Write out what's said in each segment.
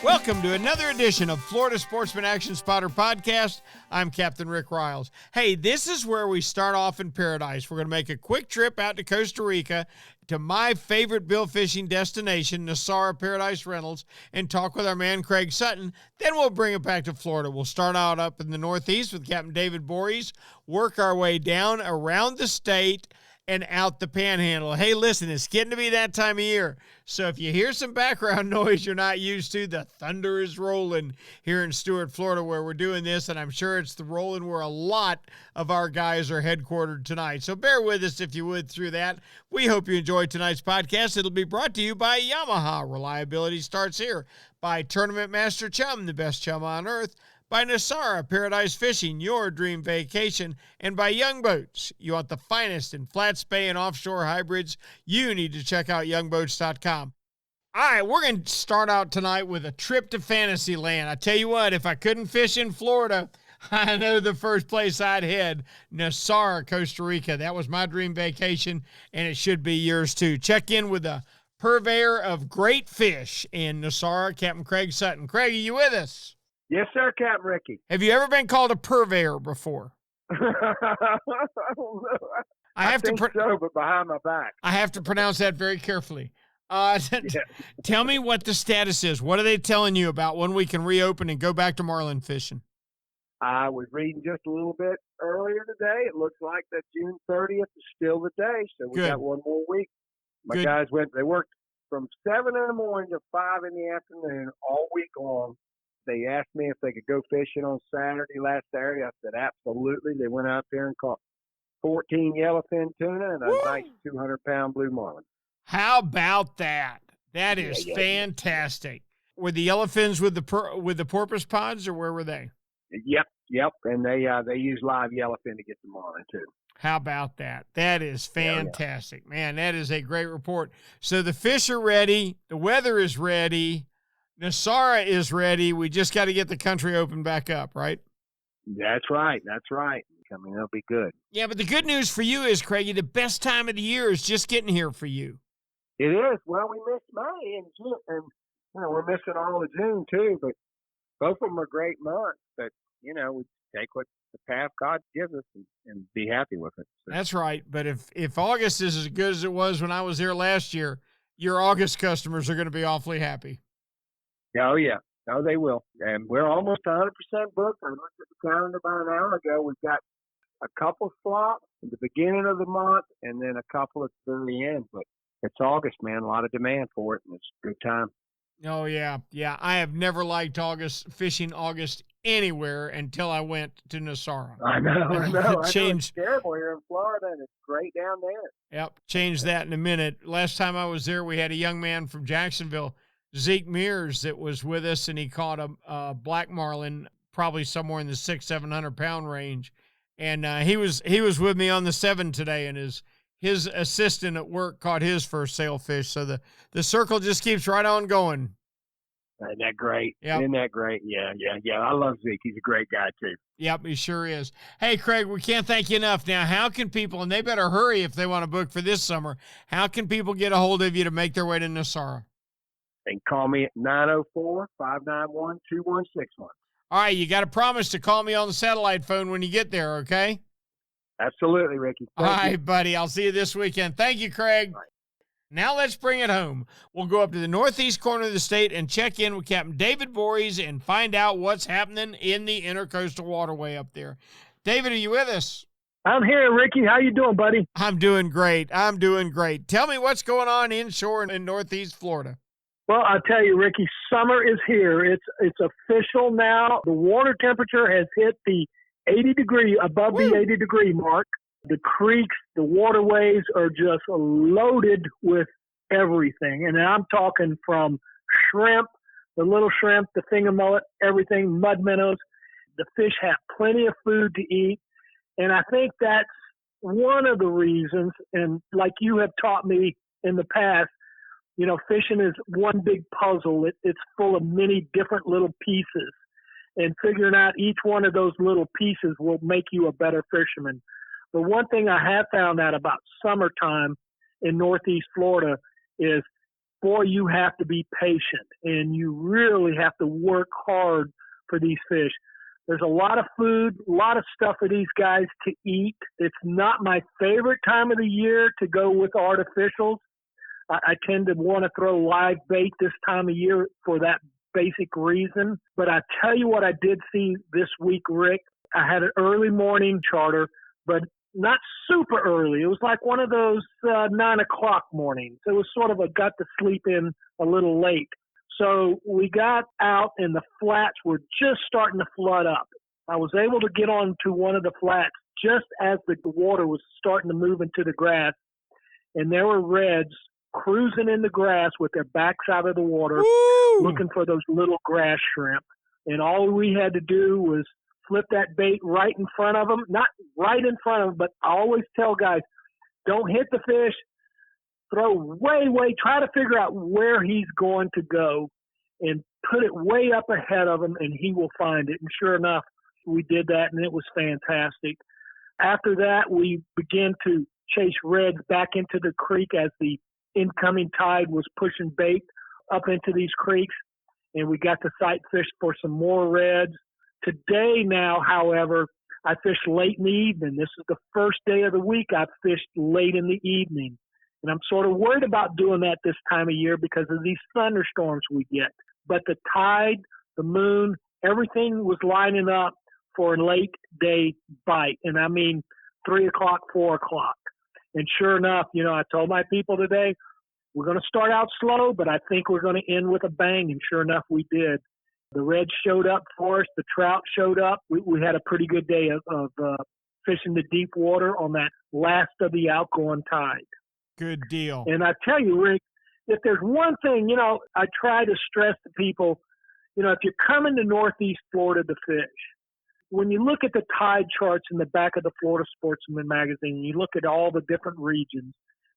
Welcome to another edition of Florida Sportsman Action Spotter Podcast. I'm Captain Rick Riles. Hey, this is where we start off in paradise. We're going to make a quick trip out to Costa Rica to my favorite bill fishing destination, Nosara Paradise Rentals, and talk with our man Craig Sutton. Then we'll bring it back to Florida. We'll start out up in the Northeast with Captain David Voorhees, work our way down around the state and out the Panhandle. Hey, listen, it's getting to be that time of year. So if you hear some background noise you're not used to, the thunder is rolling here in Stuart, Florida, where we're doing this, and I'm sure it's the rolling where a lot of our guys are headquartered tonight. So bear with us, if you would, through that. We hope you enjoyed tonight's podcast. It'll be brought to you by Yamaha. Reliability starts here. By Tournament Master Chum, the best chum on earth. By Nosara Paradise Fishing, your dream vacation. And by Young Boats. You want the finest in flat spay and offshore hybrids? You need to check out youngboats.com. All right, we're going to start out tonight with a trip to Fantasyland. I tell you what, if I couldn't fish in Florida, I know the first place I'd head, Nosara, Costa Rica. That was my dream vacation, and it should be yours too. Check in with the purveyor of great fish in Nosara, Captain Craig Sutton. Craig, are you with us? Yes, sir, Captain Ricky. Have you ever been called a purveyor before? I don't know. I think so, but behind my back. I have to pronounce that very carefully. Tell me what the status is. What are they telling you about when we can reopen and go back to marlin fishing? I was reading just a little bit earlier today. It looks like that June 30th is still the day, so we got one more week. My guys they worked from 7 in the morning to 5 in the afternoon all week long. They asked me if they could go fishing on Saturday, last Saturday. I said, absolutely. They went out there and caught 14 yellowfin tuna and a nice 200-pound blue marlin. How about that? That is fantastic. Were the yellowfins with the porpoise pods, or where were they? Yep. And they use live yellowfin to get the marlin, too. How about that? That is fantastic. Man, that is a great report. So the fish are ready. The weather is ready. Nosara is ready. We just got to get the country open back up, right? That's right. I mean, it'll be good. Yeah, but the good news for you is, Craigie, the best time of the year is just getting here for you. It is. Well, we missed May and June, and we're missing all of June too. But both of them are great months. But we take what the path God gives us and be happy with it. So. That's right. But if August is as good as it was when I was here last year, your August customers are going to be awfully happy. Oh, yeah. No, they will. And we're almost 100% booked. I looked at the calendar about an hour ago. We've got a couple slots at the beginning of the month and then a couple at the very end. But it's August, man. A lot of demand for it, and it's a good time. Oh, yeah. Yeah, I have never liked fishing August anywhere until I went to Nosara. I know. It's terrible here in Florida, and it's great down there. Yep, change that in a minute. Last time I was there, we had a young man from Jacksonville, Zeke Mears, that was with us, and he caught a black marlin, probably somewhere in the 600-700 pound range. And he was with me on the 7 today, and his assistant at work caught his first sailfish. So the circle just keeps right on going. Isn't that great? Yep. Isn't that great? Yeah. I love Zeke. He's a great guy too. Yep, he sure is. Hey, Craig, we can't thank you enough. Now, how can people, and they better hurry if they want to book for this summer, how can people get a hold of you to make their way to Nosara? They can call me at 904-591-2161. All right, you got to promise to call me on the satellite phone when you get there, okay? Absolutely, Ricky. All right, buddy. I'll see you this weekend. Thank you, Craig. Right. Now let's bring it home. We'll go up to the northeast corner of the state and check in with Captain David Voorhees and find out what's happening in the intercoastal waterway up there. David, are you with us? I'm here, Ricky. How you doing, buddy? I'm doing great. Tell me what's going on inshore in northeast Florida. Well, I'll tell you, Ricky, summer is here. It's official now. The water temperature has hit the 80-degree, above the 80-degree mark. The creeks, the waterways are just loaded with everything. And I'm talking from shrimp, the little shrimp, the finger mullet, everything, mud minnows. The fish have plenty of food to eat. And I think that's one of the reasons, and like you have taught me in the past, fishing is one big puzzle. It's full of many different little pieces. And figuring out each one of those little pieces will make you a better fisherman. The one thing I have found out about summertime in Northeast Florida is, boy, you have to be patient, and you really have to work hard for these fish. There's a lot of food, a lot of stuff for these guys to eat. It's not my favorite time of the year to go with artificials. I tend to want to throw live bait this time of year for that basic reason. But I tell you what I did see this week, Rick. I had an early morning charter, but not super early. It was like one of those 9 o'clock mornings. It was sort of got to sleep in a little late. So we got out and the flats were just starting to flood up. I was able to get onto one of the flats just as the water was starting to move into the grass. And there were reds cruising in the grass with their backs out of the water, looking for those little grass shrimp. And all we had to do was flip that bait right in front of them. Not right in front of them, but I always tell guys, don't hit the fish. Throw way, try to figure out where he's going to go and put it way up ahead of him, and he will find it. And sure enough, we did that, and it was fantastic. After that, we began to chase reds back into the creek as the incoming tide was pushing bait up into these creeks, and we got to sight fish for some more reds. Today now, however, I fished late in the evening. This is the first day of the week I've fished late in the evening. And I'm sort of worried about doing that this time of year because of these thunderstorms we get. But the tide, the moon, everything was lining up for a late day bite. And I mean 3 o'clock, 4 o'clock. And sure enough, I told my people today, we're going to start out slow, but I think we're going to end with a bang. And sure enough, we did. The reds showed up for us. The trout showed up. We had a pretty good day of fishing the deep water on that last of the outgoing tide. Good deal. And I tell you, Rick, if there's one thing, I try to stress to people, if you're coming to Northeast Florida to fish, when you look at the tide charts in the back of the Florida Sportsman magazine, you look at all the different regions,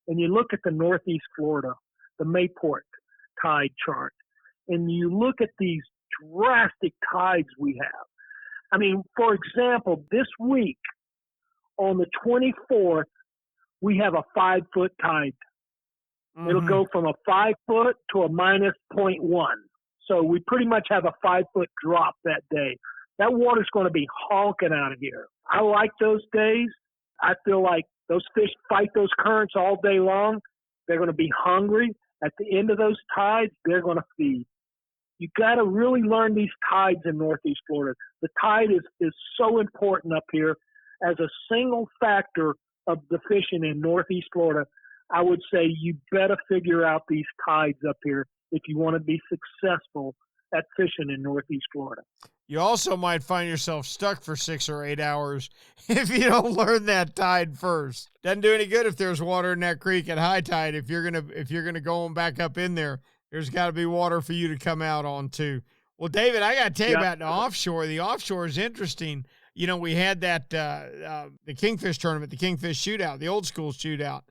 and you look at the Northeast Florida, the Mayport tide chart, and you look at these drastic tides we have. I mean, for example, this week on the 24th, we have a 5-foot tide. Mm-hmm. It'll go from a 5 foot to a minus 0.1. So we pretty much have a 5-foot drop that day. That water's going to be honking out of here. I like those days. I feel like those fish fight those currents all day long. They're going to be hungry. At the end of those tides, they're going to feed. You got to really learn these tides in Northeast Florida. The tide is so important up here. As a single factor of the fishing in Northeast Florida, I would say you better figure out these tides up here if you want to be successful at fishing in Northeast Florida. You also might find yourself stuck for 6 or 8 hours if you don't learn that tide first. Doesn't do any good if there's water in that creek at high tide. If you're gonna go on back up in there, there's got to be water for you to come out on too. Well, David, I got to tell you about the offshore. The offshore is interesting. We had that the Kingfish tournament, the Kingfish shootout, the old school shootout,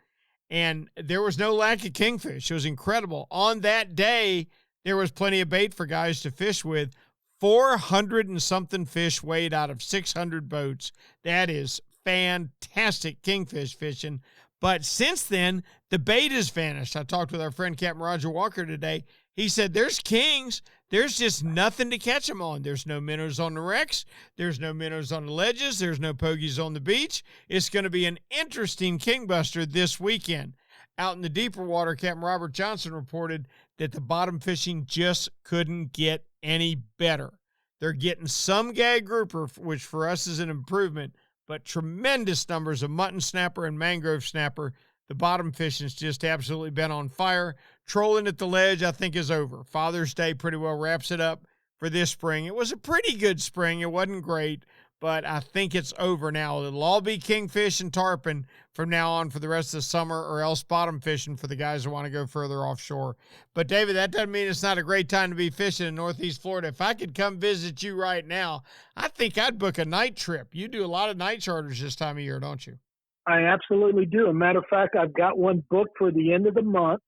and there was no lack of kingfish. It was incredible. On that day, there was plenty of bait for guys to fish with. 400 and something fish weighed out of 600 boats. That is fantastic kingfish fishing. But since then, the bait has vanished. I talked with our friend Captain Roger Walker today. He said there's kings. There's just nothing to catch them on. There's no minnows on the wrecks. There's no minnows on the ledges. There's no pogies on the beach. It's going to be an interesting kingbuster this weekend. Out in the deeper water, Captain Robert Johnson reported that the bottom fishing just couldn't get any better. They're getting some gag grouper, which for us is an improvement, but tremendous numbers of mutton snapper and mangrove snapper. The bottom fishing's just absolutely been on fire. Trolling at the ledge, I think, is over. Father's Day pretty well wraps it up for this spring. It was a pretty good spring. It wasn't great, but I think it's over now. It'll all be kingfish and tarpon from now on for the rest of the summer, or else bottom fishing for the guys who want to go further offshore. But, David, that doesn't mean it's not a great time to be fishing in Northeast Florida. If I could come visit you right now, I think I'd book a night trip. You do a lot of night charters this time of year, don't you? I absolutely do. As a matter of fact, I've got one booked for the end of the month,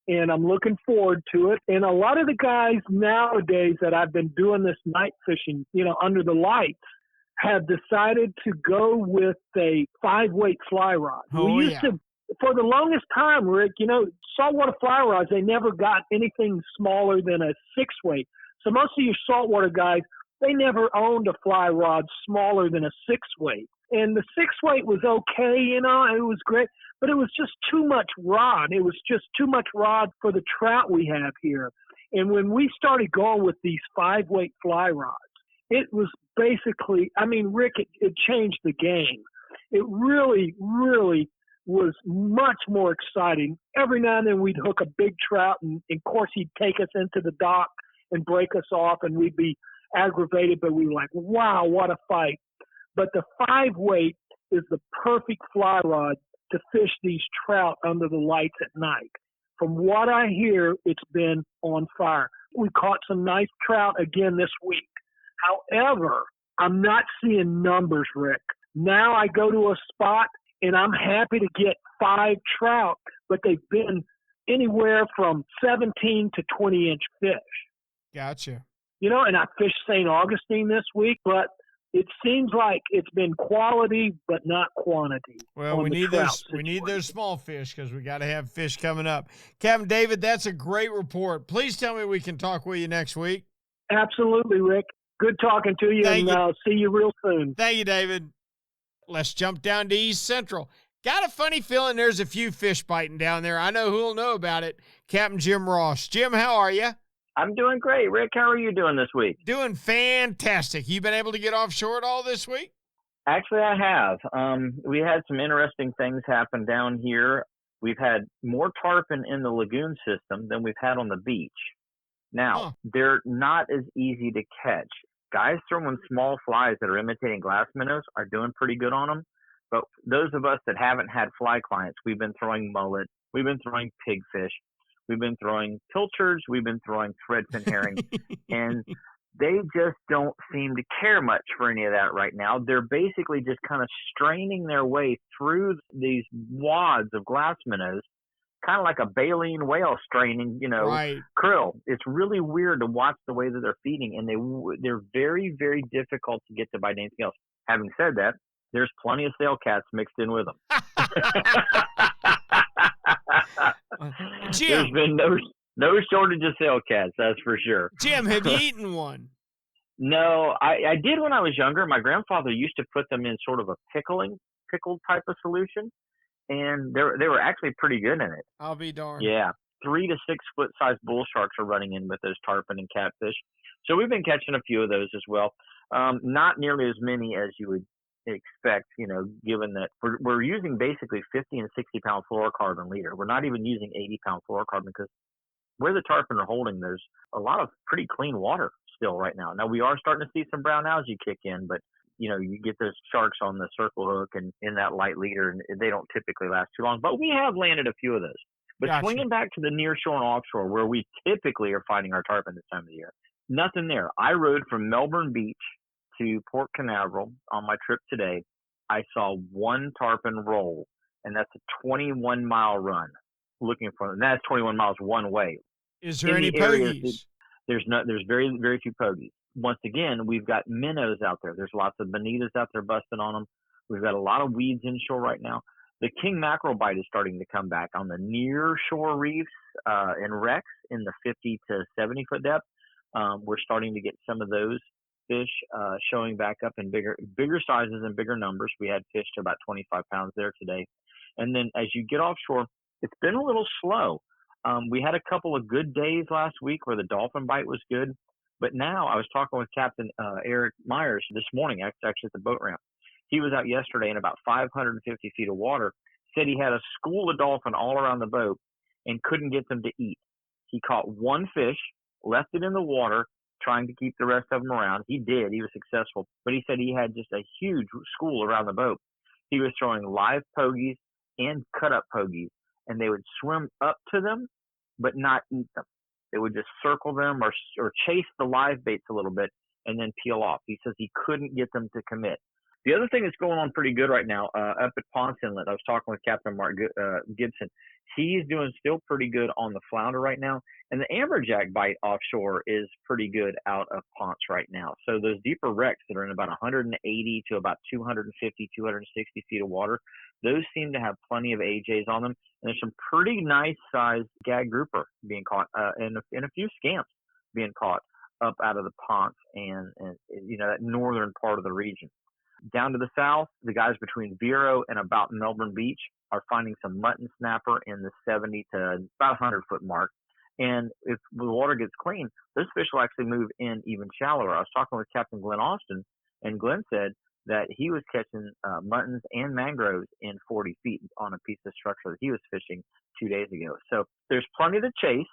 and I'm looking forward to it. And a lot of the guys nowadays that I've been doing this night fishing, under the lights, have decided to go with a 5-weight fly rod. We used to, for the longest time, Rick, saltwater fly rods, they never got anything smaller than a 6-weight. So most of your saltwater guys, they never owned a fly rod smaller than a 6-weight. And the 6-weight was okay, it was great, but it was just too much rod. It was just too much rod for the trout we have here. And when we started going with these 5-weight fly rods, it was basically, Rick, it changed the game. It really, really was much more exciting. Every now and then we'd hook a big trout, and of course he'd take us into the dock and break us off, and we'd be aggravated, but we were like, wow, what a fight. But the 5-weight is the perfect fly rod to fish these trout under the lights at night. From what I hear, it's been on fire. We caught some nice trout again this week. However, I'm not seeing numbers, Rick. Now I go to a spot and I'm happy to get 5 trout, but they've been anywhere from 17 to 20-inch fish. Gotcha. And I fished St. Augustine this week, but it seems like it's been quality but not quantity. Well, we need those small fish because we got to have fish coming up. Captain David, that's a great report. Please tell me we can talk with you next week. Absolutely, Rick. Good talking to you, and I'll see you real soon. Thank you, David. Let's jump down to East Central. Got a funny feeling there's a few fish biting down there. I know who'll know about it. Captain Jim Ross. Jim, how are you? I'm doing great. Rick, how are you doing this week? Doing fantastic. You been able to get offshore at all this week? Actually, I have. We had some interesting things happen down here. We've had more tarpon in the lagoon system than we've had on the beach. Now, they're not as easy to catch. Guys throwing small flies that are imitating glass minnows are doing pretty good on them. But those of us that haven't had fly clients, we've been throwing mullet, we've been throwing pigfish, we've been throwing pilchards, we've been throwing threadfin herring, and they just don't seem to care much for any of that right now. They're basically just kind of straining their way through these wads of glass minnows, kind of like a baleen whale straining, krill. It's really weird to watch the way that they're feeding, and they're very, very difficult to get to bite anything else. Having said that, there's plenty of sail cats mixed in with them. Jim, there's been no shortage of sail cats, that's for sure. Jim, have you eaten one? No, I did when I was younger. My grandfather used to put them in sort of a pickled type of solution, and they were actually pretty good in it. I'll be darned. Yeah, 3 to 6 foot size bull sharks are running in with those tarpon and catfish. So we've been catching a few of those as well. Not nearly as many as you would expect, given that we're using basically 50 and 60 pound fluorocarbon leader. We're not even using 80 pound fluorocarbon because where the tarpon are holding, there's a lot of pretty clean water still right now. Now we are starting to see some brown algae kick in, but you get those sharks on the circle hook and in that light leader, and they don't typically last too long. But we have landed a few of those. But Gotcha. Swinging back to the near shore and offshore, where we typically are finding our tarpon this time of the year, nothing there. I rode from Melbourne Beach to Port Canaveral on my trip today. I saw one tarpon roll, and that's a 21-mile run looking for them. And that's 21 miles one way. Is there any pogies? There's very, very few pogies. Once again, we've got minnows out there. There's lots of bonitas out there busting on them. We've got a lot of weeds inshore right now. The king mackerel bite is starting to come back on the near shore reefs and wrecks in the 50 to 70 foot depth. We're starting to get some of those fish showing back up in bigger sizes and bigger numbers. We had fish to about 25 pounds there today. And then as you get offshore, it's been a little slow. We had a couple of good days last week where the dolphin bite was good. But now I was talking with Captain Eric Myers this morning, actually at the boat ramp. He was out yesterday in about 550 feet of water, said he had a school of dolphin all around the boat and couldn't get them to eat. He caught one fish, left it in the water, trying to keep the rest of them around. He did. He was successful. But he said he had just a huge school around the boat. He was throwing live pogies and cut-up pogies, and they would swim up to them but not eat them. They would just circle them or chase the live baits a little bit and then peel off. He says he couldn't get them to commit. The other thing that's going on pretty good right now, up at Ponce Inlet, I was talking with Captain Mark Gibson. He's doing still pretty good on the flounder right now. And the amberjack bite offshore is pretty good out of Ponce right now. So those deeper wrecks that are in about 180 to about 250, 260 feet of water, those seem to have plenty of AJs on them. And there's some pretty nice sized gag grouper being caught, and a few scamps being caught up out of the Ponce and that northern part of the region. Down to the south, the guys between Vero and about Melbourne Beach are finding some mutton snapper in the 70 to about 100-foot mark. And if the water gets clean, those fish will actually move in even shallower. I was talking with Captain Glenn Austin, and Glenn said that he was catching muttons and mangroves in 40 feet on a piece of structure that he was fishing 2 days ago. So there's plenty to chase.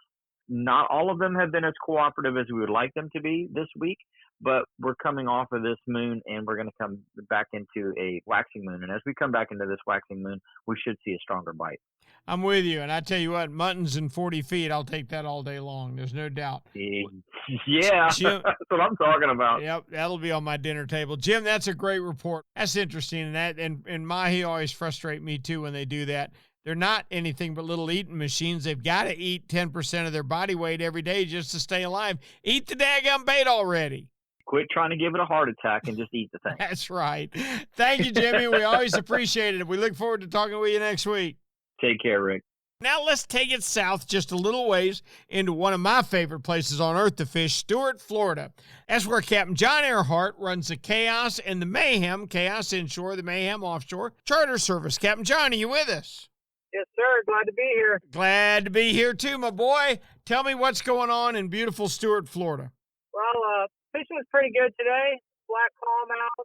Not all of them have been as cooperative as we would like them to be this week, but we're coming off of this moon and we're going to come back into a waxing moon. And as we come back into this waxing moon, we should see a stronger bite. I'm with you. And I tell you what, muttons in 40 feet, I'll take that all day long. There's no doubt. Yeah, Jim, that's what I'm talking about. Yep, that'll be on my dinner table. Jim, that's a great report. That's interesting. And mahi always frustrate me too when they do that. They're not anything but little eating machines. They've got to eat 10% of their body weight every day just to stay alive. Eat the daggum bait already. Quit trying to give it a heart attack and just eat the thing. That's right. Thank you, Jimmy. We always appreciate it. We look forward to talking with you next week. Take care, Rick. Now let's take it south just a little ways into one of my favorite places on earth to fish, Stuart, Florida. That's where Captain John Earhart runs the Chaos and the Mayhem, Chaos inshore, the Mayhem offshore, charter service. Captain John, are you with us? Yes, sir. Glad to be here. Glad to be here too, my boy. Tell me what's going on in beautiful Stuart, Florida. Well, fishing was pretty good today. Flat calm out.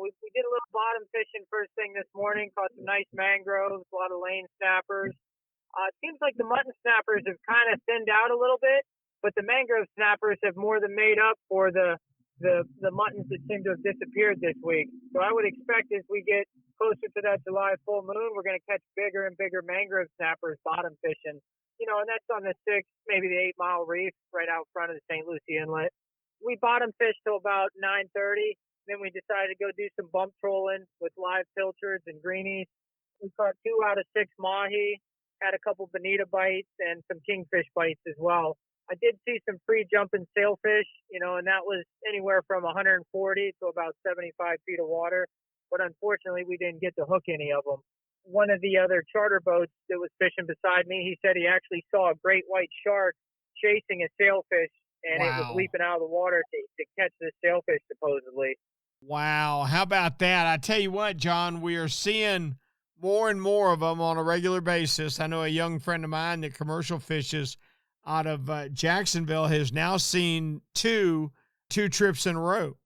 We did a little bottom fishing first thing this morning. Caught some nice mangroves, a lot of lane snappers. It seems like the mutton snappers have kind of thinned out a little bit, but the mangrove snappers have more than made up for the muttons that seem to have disappeared this week. So I would expect as we get closer to that July full moon, we're going to catch bigger and bigger mangrove snappers bottom fishing. And that's on the 6, maybe the 8 Mile Reef right out front of the St. Lucie Inlet. We bottom fished till about 9:30. Then we decided to go do some bump trolling with live pilchards and greenies. We caught 2 out of 6 mahi, had a couple bonita bites and some kingfish bites as well. I did see some free jumping sailfish, and that was anywhere from 140 to about 75 feet of water. But unfortunately, we didn't get to hook any of them. One of the other charter boats that was fishing beside me, he said he actually saw a great white shark chasing a sailfish, and It was leaping out of the water to catch this sailfish, supposedly. Wow. How about that? I tell you what, John, we are seeing more and more of them on a regular basis. I know a young friend of mine that commercial fishes out of Jacksonville has now seen two trips in a row.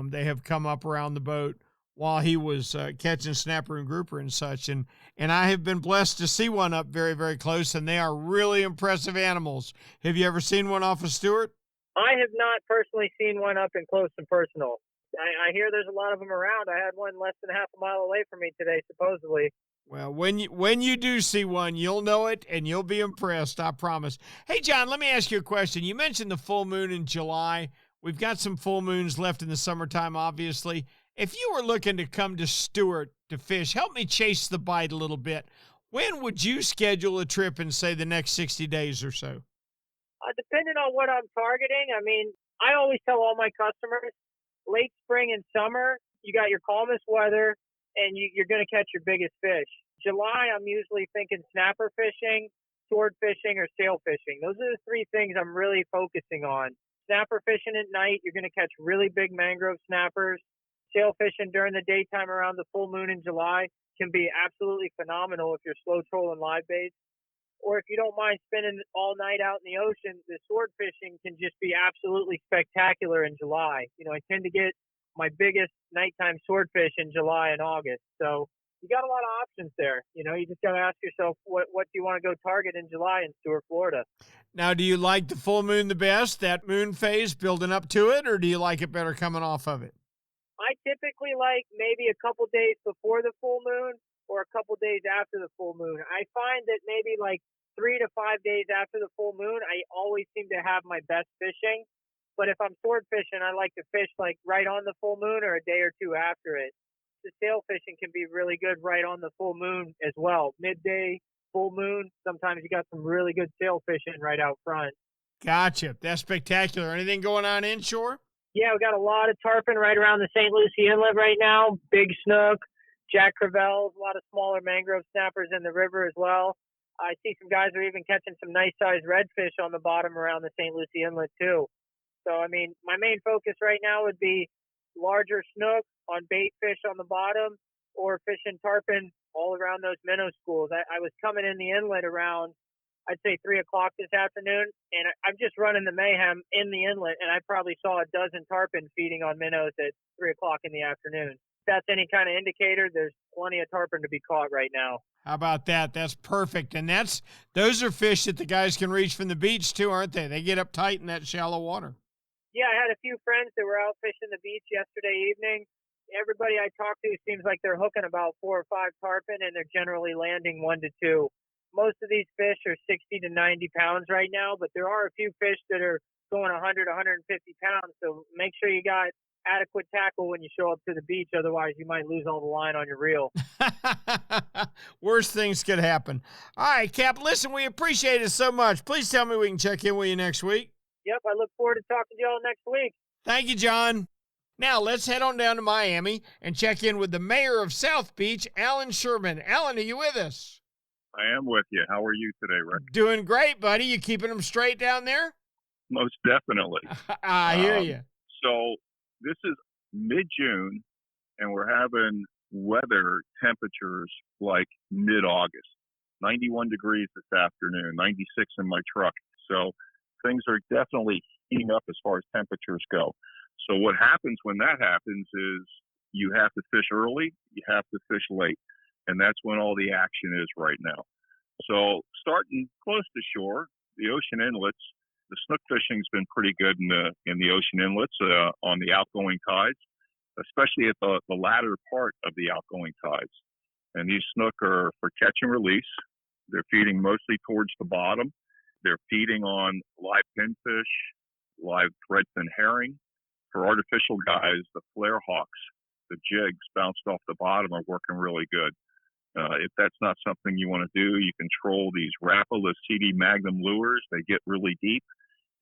They have come up around the boat while he was catching snapper and grouper and such. And I have been blessed to see one up very, very close, and they are really impressive animals. Have you ever seen one off of Stuart? I have not personally seen one up and close and personal. I hear there's a lot of them around. I had one less than half a mile away from me today, supposedly. Well, when you do see one, you'll know it, and you'll be impressed, I promise. Hey, John, let me ask you a question. You mentioned the full moon in July. We've got some full moons left in the summertime, obviously. If you were looking to come to Stuart to fish, help me chase the bite a little bit. When would you schedule a trip in, say, the next 60 days or so? Depending on what I'm targeting, I always tell all my customers, late spring and summer, you got your calmest weather, and you're going to catch your biggest fish. July, I'm usually thinking snapper fishing, sword fishing, or sail fishing. Those are the 3 things I'm really focusing on. Snapper fishing at night, you're going to catch really big mangrove snappers. Sail fishing during the daytime around the full moon in July can be absolutely phenomenal if you're slow trolling live baits. Or if you don't mind spending all night out in the ocean, the sword fishing can just be absolutely spectacular in July. I tend to get my biggest nighttime swordfish in July and August. So you got a lot of options there. You just got to ask yourself, what do you want to go target in July in Stuart, Florida? Now, do you like the full moon the best, that moon phase building up to it, or do you like it better coming off of it? I typically like maybe a couple days before the full moon or a couple days after the full moon. I find that maybe like 3 to 5 days after the full moon, I always seem to have my best fishing. But if I'm sword fishing, I like to fish like right on the full moon or a day or two after it. The sail fishing can be really good right on the full moon as well. Midday, full moon, sometimes you got some really good sail fishing right out front. Gotcha. That's spectacular. Anything going on inshore? Yeah, we got a lot of tarpon right around the St. Lucie Inlet right now. Big snook, jack crevalles, a lot of smaller mangrove snappers in the river as well. I see some guys are even catching some nice-sized redfish on the bottom around the St. Lucie Inlet too. So, I mean, my main focus right now would be larger snook on bait fish on the bottom or fishing tarpon all around those minnow schools. I was coming in the inlet around, I'd say 3 o'clock this afternoon, and I'm just running the mayhem in the inlet, and I probably saw a dozen tarpon feeding on minnows at 3 o'clock in the afternoon. If that's any kind of indicator, there's plenty of tarpon to be caught right now. How about that? That's perfect. And those are fish that the guys can reach from the beach too, aren't they? They get up tight in that shallow water. Yeah, I had a few friends that were out fishing the beach yesterday evening. Everybody I talk to seems like they're hooking about 4 or 5 tarpon, and they're generally landing 1 to 2. Most of these fish are 60 to 90 pounds right now, but there are a few fish that are going 100, 150 pounds. So make sure you got adequate tackle when you show up to the beach. Otherwise, you might lose all the line on your reel. Worst things could happen. All right, Cap, listen, we appreciate it so much. Please tell me we can check in with you next week. Yep, I look forward to talking to y'all next week. Thank you, John. Now, let's head on down to Miami and check in with the mayor of South Beach, Alan Sherman. Alan, are you with us? I am with you. How are you today, Rick? Doing great, buddy. You keeping them straight down there? Most definitely. I hear you. So this is mid-June, and we're having weather temperatures like mid-August. 91 degrees this afternoon, 96 in my truck. So things are definitely heating up as far as temperatures go. So what happens when that happens is you have to fish early, you have to fish late, and that's when all the action is right now. So starting close to shore, the ocean inlets, the snook fishing's been pretty good in the ocean inlets on the outgoing tides, especially at the latter part of the outgoing tides. And these snook are for catch and release. They're feeding mostly towards the bottom. They're feeding on live pinfish, live threadfin herring. For artificial guys, the flare hawks, the jigs bounced off the bottom are working really good. If that's not something you want to do, you can troll these Rapala CD Magnum lures. They get really deep,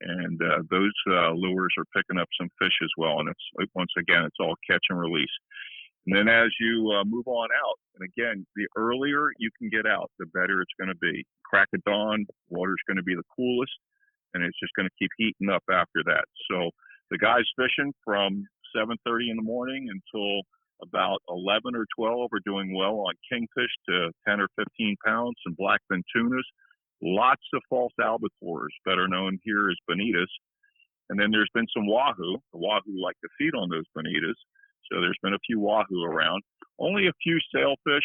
and those lures are picking up some fish as well. And it's once again, it's all catch and release. And then as you move on out, and again, the earlier you can get out, the better it's going to be. Crack of dawn, water's going to be the coolest, and it's just going to keep heating up after that. So the guys fishing from 7:30 in the morning until about 11 or 12 are doing well on kingfish to 10 or 15 pounds and blackfin tunas. Lots of false albatross, better known here as bonitas. And then there's been some wahoo. The wahoo like to feed on those bonitas. So there's been a few wahoo around. Only a few sailfish.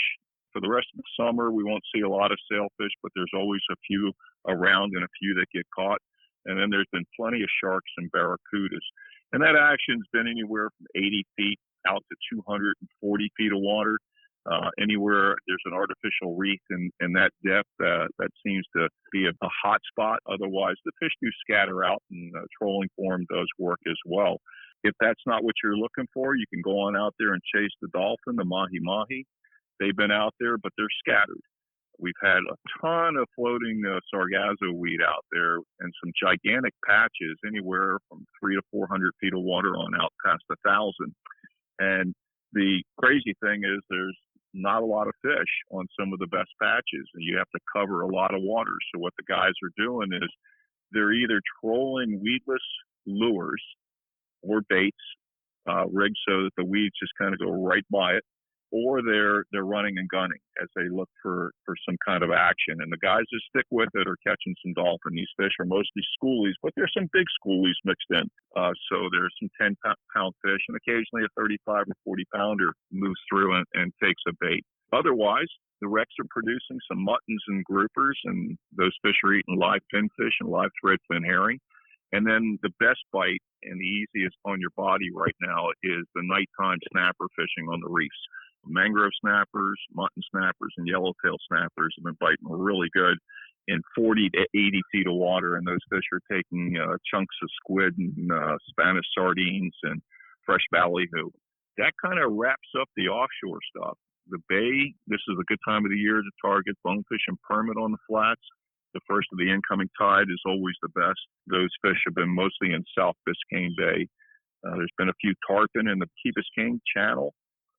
For the rest of the summer, we won't see a lot of sailfish, but there's always a few around and a few that get caught. And then there's been plenty of sharks and barracudas. And that action's been anywhere from 80 feet out to 240 feet of water. Anywhere there's an artificial reef in that depth, that seems to be a hot spot. Otherwise, the fish do scatter out, and trolling form does work as well. If that's not what you're looking for, you can go on out there and chase the dolphin, the mahi-mahi. They've been out there, but they're scattered. We've had a ton of floating sargasso weed out there and some gigantic patches, anywhere from 300 to 400 feet of water on out past 1,000. And the crazy thing is there's not a lot of fish on some of the best patches, and you have to cover a lot of water. So what the guys are doing is they're either trolling weedless lures or baits, rigged so that the weeds just kind of go right by it, or they're running and gunning as they look for some kind of action. And the guys that stick with it are catching some dolphin. These fish are mostly schoolies, but there's some big schoolies mixed in. So there's some 10-pound fish, and occasionally a 35 or 40-pounder moves through and takes a bait. Otherwise, the wrecks are producing some muttons and groupers, and those fish are eating live pinfish and live threadfin herring. And then the best bite and the easiest on your body right now is the nighttime snapper fishing on the reefs. Mangrove snappers, mutton snappers, and yellowtail snappers have been biting really good in 40 to 80 feet of water, and those fish are taking chunks of squid and Spanish sardines and fresh ballyhoo. That kind of wraps up the offshore stuff. The bay, this is a good time of the year to target bonefish and permit on the flats. The first of the incoming tide is always the best. Those fish have been mostly in South Biscayne Bay. There's been a few tarpon in the Key Biscayne Channel,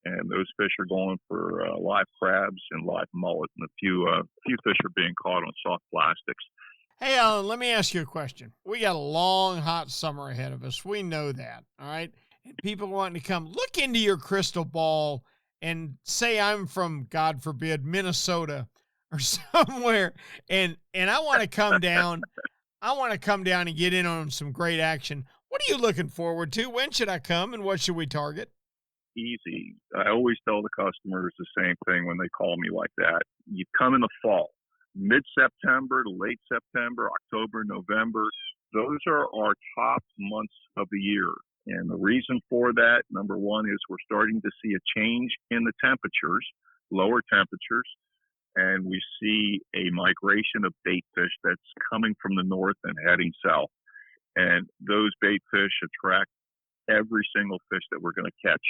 and those fish are going for live crabs and live mullet, and a few fish are being caught on soft plastics. Hey, Alan, let me ask you a question. We got a long, hot summer ahead of us. We know that, all right? And people wanting to come look into your crystal ball and say I'm from, God forbid, Minnesota or somewhere, and I want to come down. I want to come down and get in on some great action. What are you looking forward to? When should I come, and what should we target? Easy. I always tell the customers the same thing when they call me like that. You come in the fall, mid-September to late September, October, November. Those are our top months of the year. And the reason for that, number one, is we're starting to see a change in the temperatures, lower temperatures, and we see a migration of bait fish that's coming from the north and heading south. And those bait fish attract every single fish that we're going to catch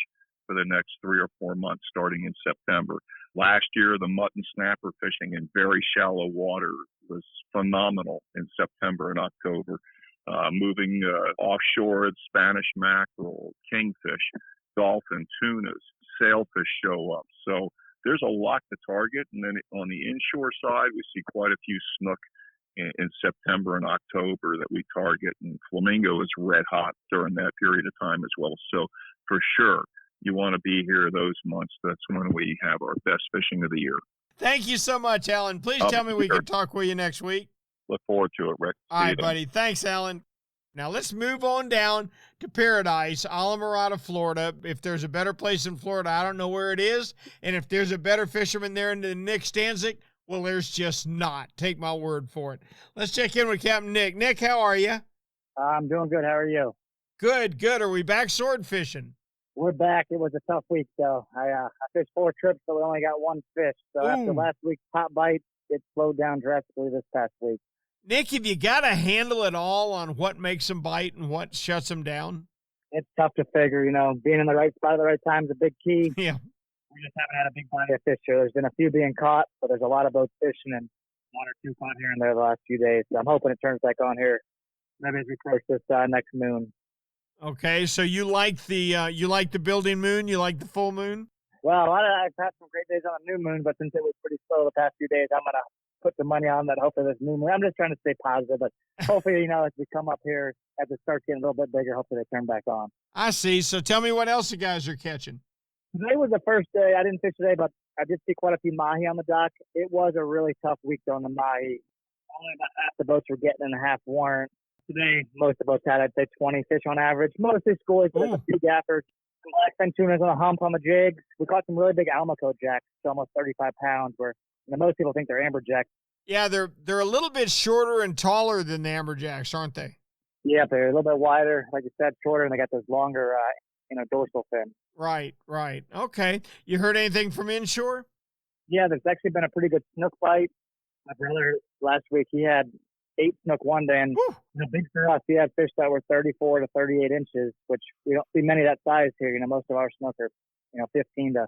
for the next 3 or 4 months starting in September. Last year, the mutton snapper fishing in very shallow water was phenomenal in September and October. Moving offshore, Spanish mackerel, kingfish, dolphin, tunas, sailfish show up. So there's a lot to target. And then on the inshore side, we see quite a few snook in September and October that we target. And flamingo is red hot during that period of time as well. So for sure, you want to be here those months. That's when we have our best fishing of the year. Thank you so much, Alan. Please tell me we can talk with you next week. Look forward to it, Rick. All right, buddy. Thanks, Alan. Now let's move on down to Paradise, Alamorada, Florida. If there's a better place in Florida, I don't know where it is. And if there's a better fisherman there than Nick Stanzik, well, there's just not. Take my word for it. Let's check in with Captain Nick. Nick, how are you? I'm doing good. How are you? Good, good. Are we back sword fishing? We're back. It was a tough week, though. I fished 4 trips, so we only got 1 fish. So after last week's top bite, it slowed down drastically this past week. Nick, have you got to handle it all on what makes them bite and what shuts them down? It's tough to figure, being in the right spot at the right time is a big key. Yeah. We just haven't had a big body of fish here. There's been a few being caught, but there's a lot of boats fishing and 1 or 2 caught here and there the last few days. So I'm hoping it turns back on here maybe as we approach this next moon. Okay, so you like the building moon? You like the full moon? Well, I've had some great days on a new moon, but since it was pretty slow the past few days, I'm going to put the money on that. Hopefully this new moon. I'm just trying to stay positive, but hopefully, as we come up here, as it starts getting a little bit bigger, hopefully they turn back on. I see. So tell me what else you guys are catching. Today was the first day. I didn't fish today, but I did see quite a few mahi on the dock. It was a really tough week on the mahi. Only about half the boats were getting and half weren't. Today, most of the boats had, I'd say, 20 fish on average. Mostly schools, but a few gaffers. Some blackfin tunas on a hump on the jigs. We caught some really big almaco jacks, almost 35 pounds, where most people think they're amberjacks. Yeah, they're a little bit shorter and taller than the amberjacks, aren't they? Yeah, they're a little bit wider, like you said, shorter, and they got those longer, dorsal fins. Right. Okay. You heard anything from inshore? Yeah, there's actually been a pretty good snook bite. My brother last week, he had 8 snook one day, and big for us. He had fish that were 34 to 38 inches, which we don't see many of that size here. Most of our snook are, 15 to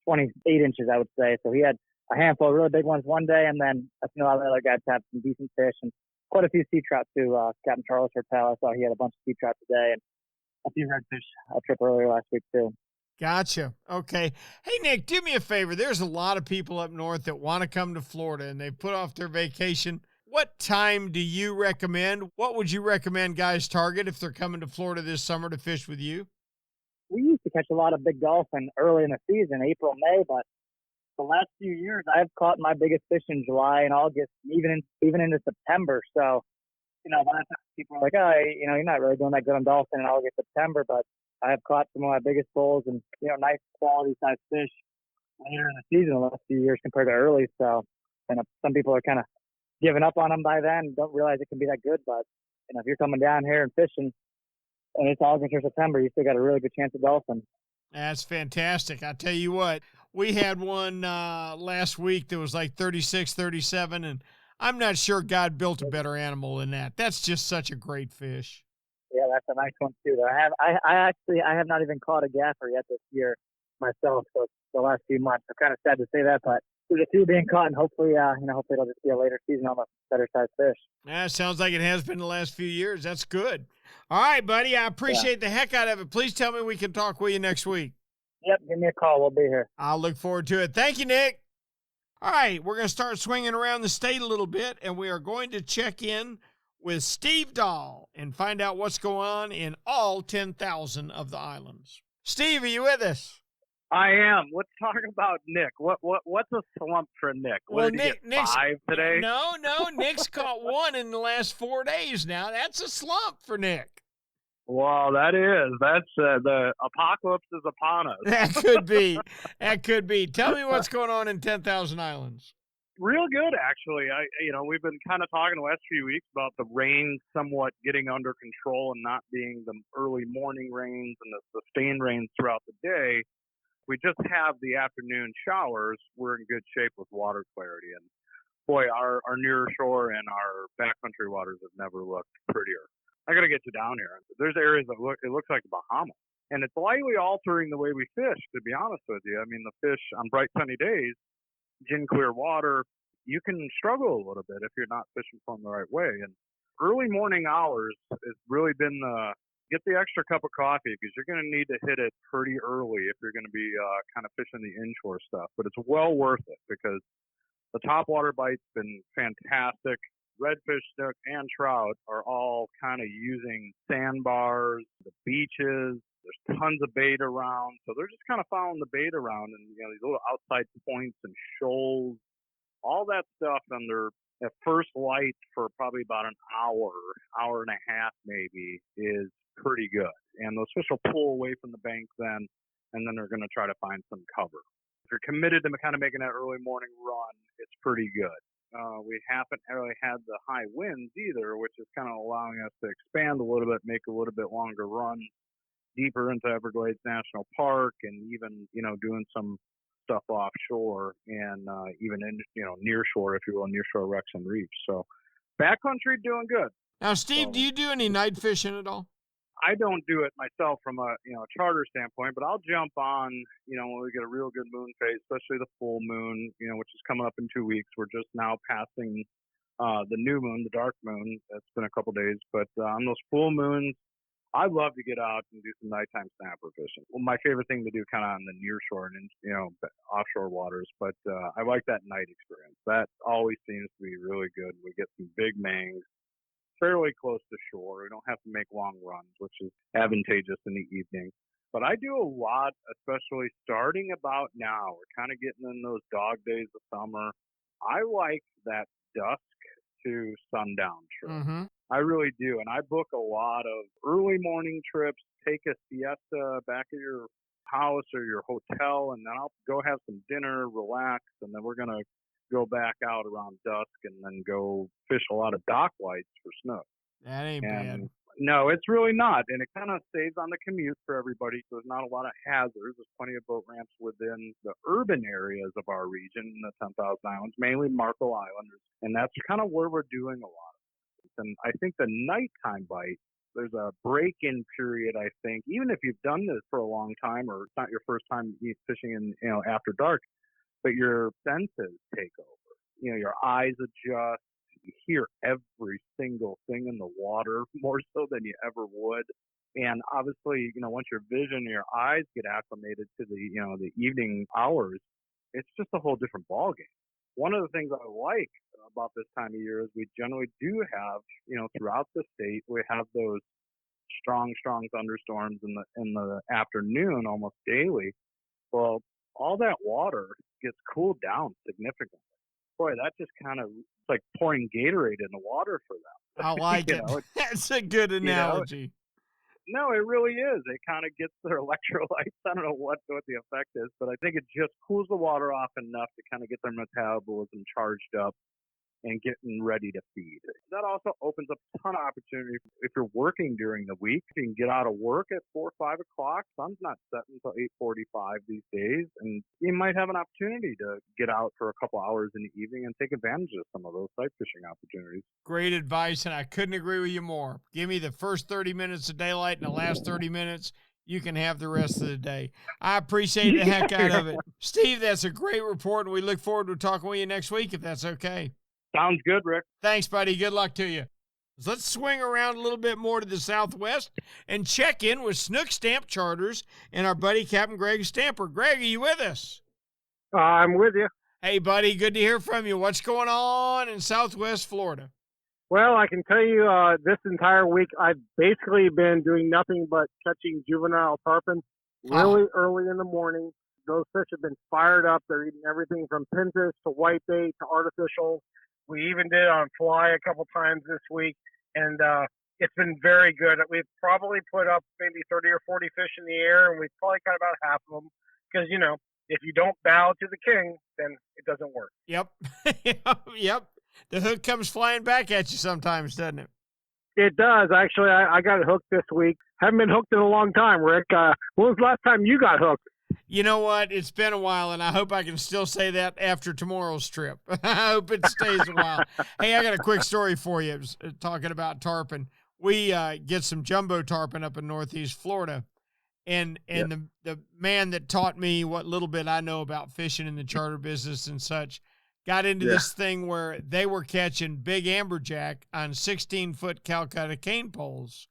28 inches, I would say. So he had a handful of really big ones one day, and then a few other guys have some decent fish and quite a few sea trout too. Captain Charles Hertel, I saw he had a bunch of sea trout today, and a few redfish a trip earlier last week too. Gotcha. Okay. Hey, Nick, do me a favor. There's a lot of people up north that want to come to Florida, and they put off their vacation. What time do you recommend? What would you recommend guys target if they're coming to Florida this summer to fish with you? We used to catch a lot of big dolphin early in the season, April, May, but the last few years I've caught my biggest fish in July and August, even into September. So, a lot of times people are like, oh, you're not really doing that good on dolphin in August, September, but I have caught some of my biggest bulls and, nice quality size fish later in the season the last few years compared to early. So, some people are kind of giving up on them by then, don't realize it can be that good. But, if you're coming down here and fishing and it's August or September, you still got a really good chance of dolphin. That's fantastic. I tell you what, we had one last week that was like 36, 37, and I'm not sure God built a better animal than that. That's just such a great fish. Yeah, that's a nice one too. I have not even caught a gaffer yet this year myself. So it's the last few months. I'm kind of sad to say that, but there's a few being caught, and hopefully, hopefully it'll just be a later season on a better sized fish. Yeah, sounds like it has been the last few years. That's good. All right, buddy. I appreciate the heck out of it. Please tell me we can talk with you next week. Yep, give me a call. We'll be here. I'll look forward to it. Thank you, Nick. All right, we're going to start swinging around the state a little bit, and we are going to check in with Steve Dahl and find out what's going on in all 10,000 of the islands. Steve, are you with us? I am. Let's talk about Nick. What's a slump for Nick? What did he get, 5 today? No, Nick's caught 1 in the last 4 days now. That's a slump for Nick. Well, that's the apocalypse is upon us. That could be. Tell me what's going on in 10,000 islands. Real good, actually. We've been kind of talking the last few weeks about the rain somewhat getting under control and not being the early morning rains and the sustained rains throughout the day. We just have the afternoon showers. We're in good shape with water clarity. And boy, our near shore and our backcountry waters have never looked prettier. I got to get you down here. There's areas that it looks like the Bahamas. And it's slightly altering the way we fish, to be honest with you. I mean, the fish on bright sunny days, gin clear water, you can struggle a little bit if you're not fishing from the right way. And early morning hours has really been get the extra cup of coffee because you're going to need to hit it pretty early if you're going to be kind of fishing the inshore stuff. But it's well worth it because the topwater bite's been fantastic. Redfish, snook, and trout are all kind of using sandbars, the beaches. There's tons of bait around. So they're just kind of following the bait around and, these little outside points and shoals, all that stuff under at first light for probably about an hour and a half maybe is pretty good. And those fish will pull away from the bank then, and then they're going to try to find some cover. If you're committed to kind of making that early morning run, it's pretty good. We haven't really had the high winds either, which is kind of allowing us to expand a little bit, make a little bit longer runs deeper into Everglades National Park, and even, doing some stuff offshore and even in, near shore, if you will, near shore wrecks and reefs. So backcountry doing good. Now, Steve, do you do any night fishing at all? I don't do it myself from a charter standpoint, but I'll jump on, when we get a real good moon phase, especially the full moon, which is coming up in 2 weeks. We're just now passing the new moon, the dark moon. It's been a couple days, but on those full moons, I love to get out and do some nighttime snapper fishing. Well, my favorite thing to do kind of on the near shore and offshore waters, but I like that night experience. That always seems to be really good. We get some big mangs fairly close to shore. We don't have to make long runs, which is advantageous in the evening. But I do a lot, especially starting about now. We're kind of getting in those dog days of summer. I like that dusk to sundown trip. Mm-hmm. I really do. And I book a lot of early morning trips, take a siesta back at your house or your hotel, and then I'll go have some dinner, relax, and then we're going to go back out around dusk and then go fish a lot of dock lights for snook. That ain't bad. No, it's really not. And it kind of saves on the commute for everybody. So there's not a lot of hazards. There's plenty of boat ramps within the urban areas of our region, the 10,000 islands, mainly Marco Islanders. And that's kind of where we're doing a lot of it. And I think the nighttime bite, there's a break-in period, I think, even if you've done this for a long time or it's not your first time fishing in, after dark, but your senses take over. Your eyes adjust. You hear every single thing in the water more so than you ever would. And obviously, once your vision and your eyes get acclimated to the evening hours, it's just a whole different ballgame. One of the things I like about this time of year is we generally do have, throughout the state, we have those strong thunderstorms in the afternoon almost daily. Well, all that water gets cooled down significantly. Boy, that just kind of, it's like pouring Gatorade in the water for them. I like it. That's a good analogy. No, it really is. It kind of gets their electrolytes. I don't know what the effect is, but I think it just cools the water off enough to kind of get their metabolism charged up. and getting ready to feed. That also opens up a ton of opportunity. If you're working during the week, you can get out of work at 4 or 5 o'clock. Sun's not setting until 8:45 these days, and you might have an opportunity to get out for a couple hours in the evening and take advantage of some of those sight fishing opportunities. Great advice, and I couldn't agree with you more. Give me the first 30 minutes of daylight and the last 30 minutes. You can have the rest of the day. I appreciate the heck out of it. Steve, that's a great report, and we look forward to talking with you next week, if that's okay. Sounds good, Rick. Thanks, buddy. Good luck to you. So let's swing around a little bit more to the southwest and check in with Snook Stamp Charters and our buddy Captain Greg Stamper. Greg, are you with us? I'm with you. Hey, buddy. Good to hear from you. What's going on in southwest Florida? Well, I can tell you this entire week I've basically been doing nothing but catching juvenile tarpon really early in the morning. Those fish have been fired up. They're eating everything from pinfish to whitebait to artificial. We even did it on fly a couple times this week, and it's been very good. We've probably put up maybe 30 or 40 fish in the air, and we've probably caught about half of them because, you know, if you don't bow to the king, then it doesn't work. Yep. Yep. The hook comes flying back at you sometimes, doesn't it? It does. Actually, I got hooked this week. Haven't been hooked in a long time, Rick. When was the last time you got hooked? You know what? It's been a while, and I hope I can still say that after tomorrow's trip. I hope it stays a while. Hey, I got a quick story for you. Talking about tarpon. We get some jumbo tarpon up in Northeast Florida, and the man that taught me what little bit I know about fishing in the charter business and such got into this thing where they were catching big amberjack on 16-foot Calcutta cane poles.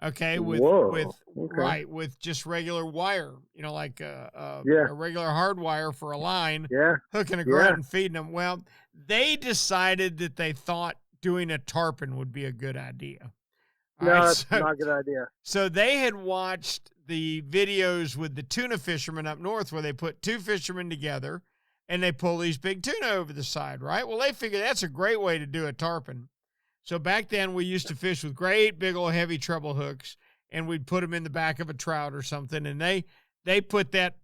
Okay, with just regular wire, you know, like a regular hard wire for a line, hooking a grunt and feeding them. Well, they decided that they thought doing a tarpon would be a good idea. That's not a good idea. So they had watched the videos with the tuna fishermen up north where they put two fishermen together and they pull these big tuna over the side, right? Well, they figured that's a great way to do a tarpon. So back then we used to fish with great big old heavy treble hooks, and we'd put them in the back of a trout or something. And they put that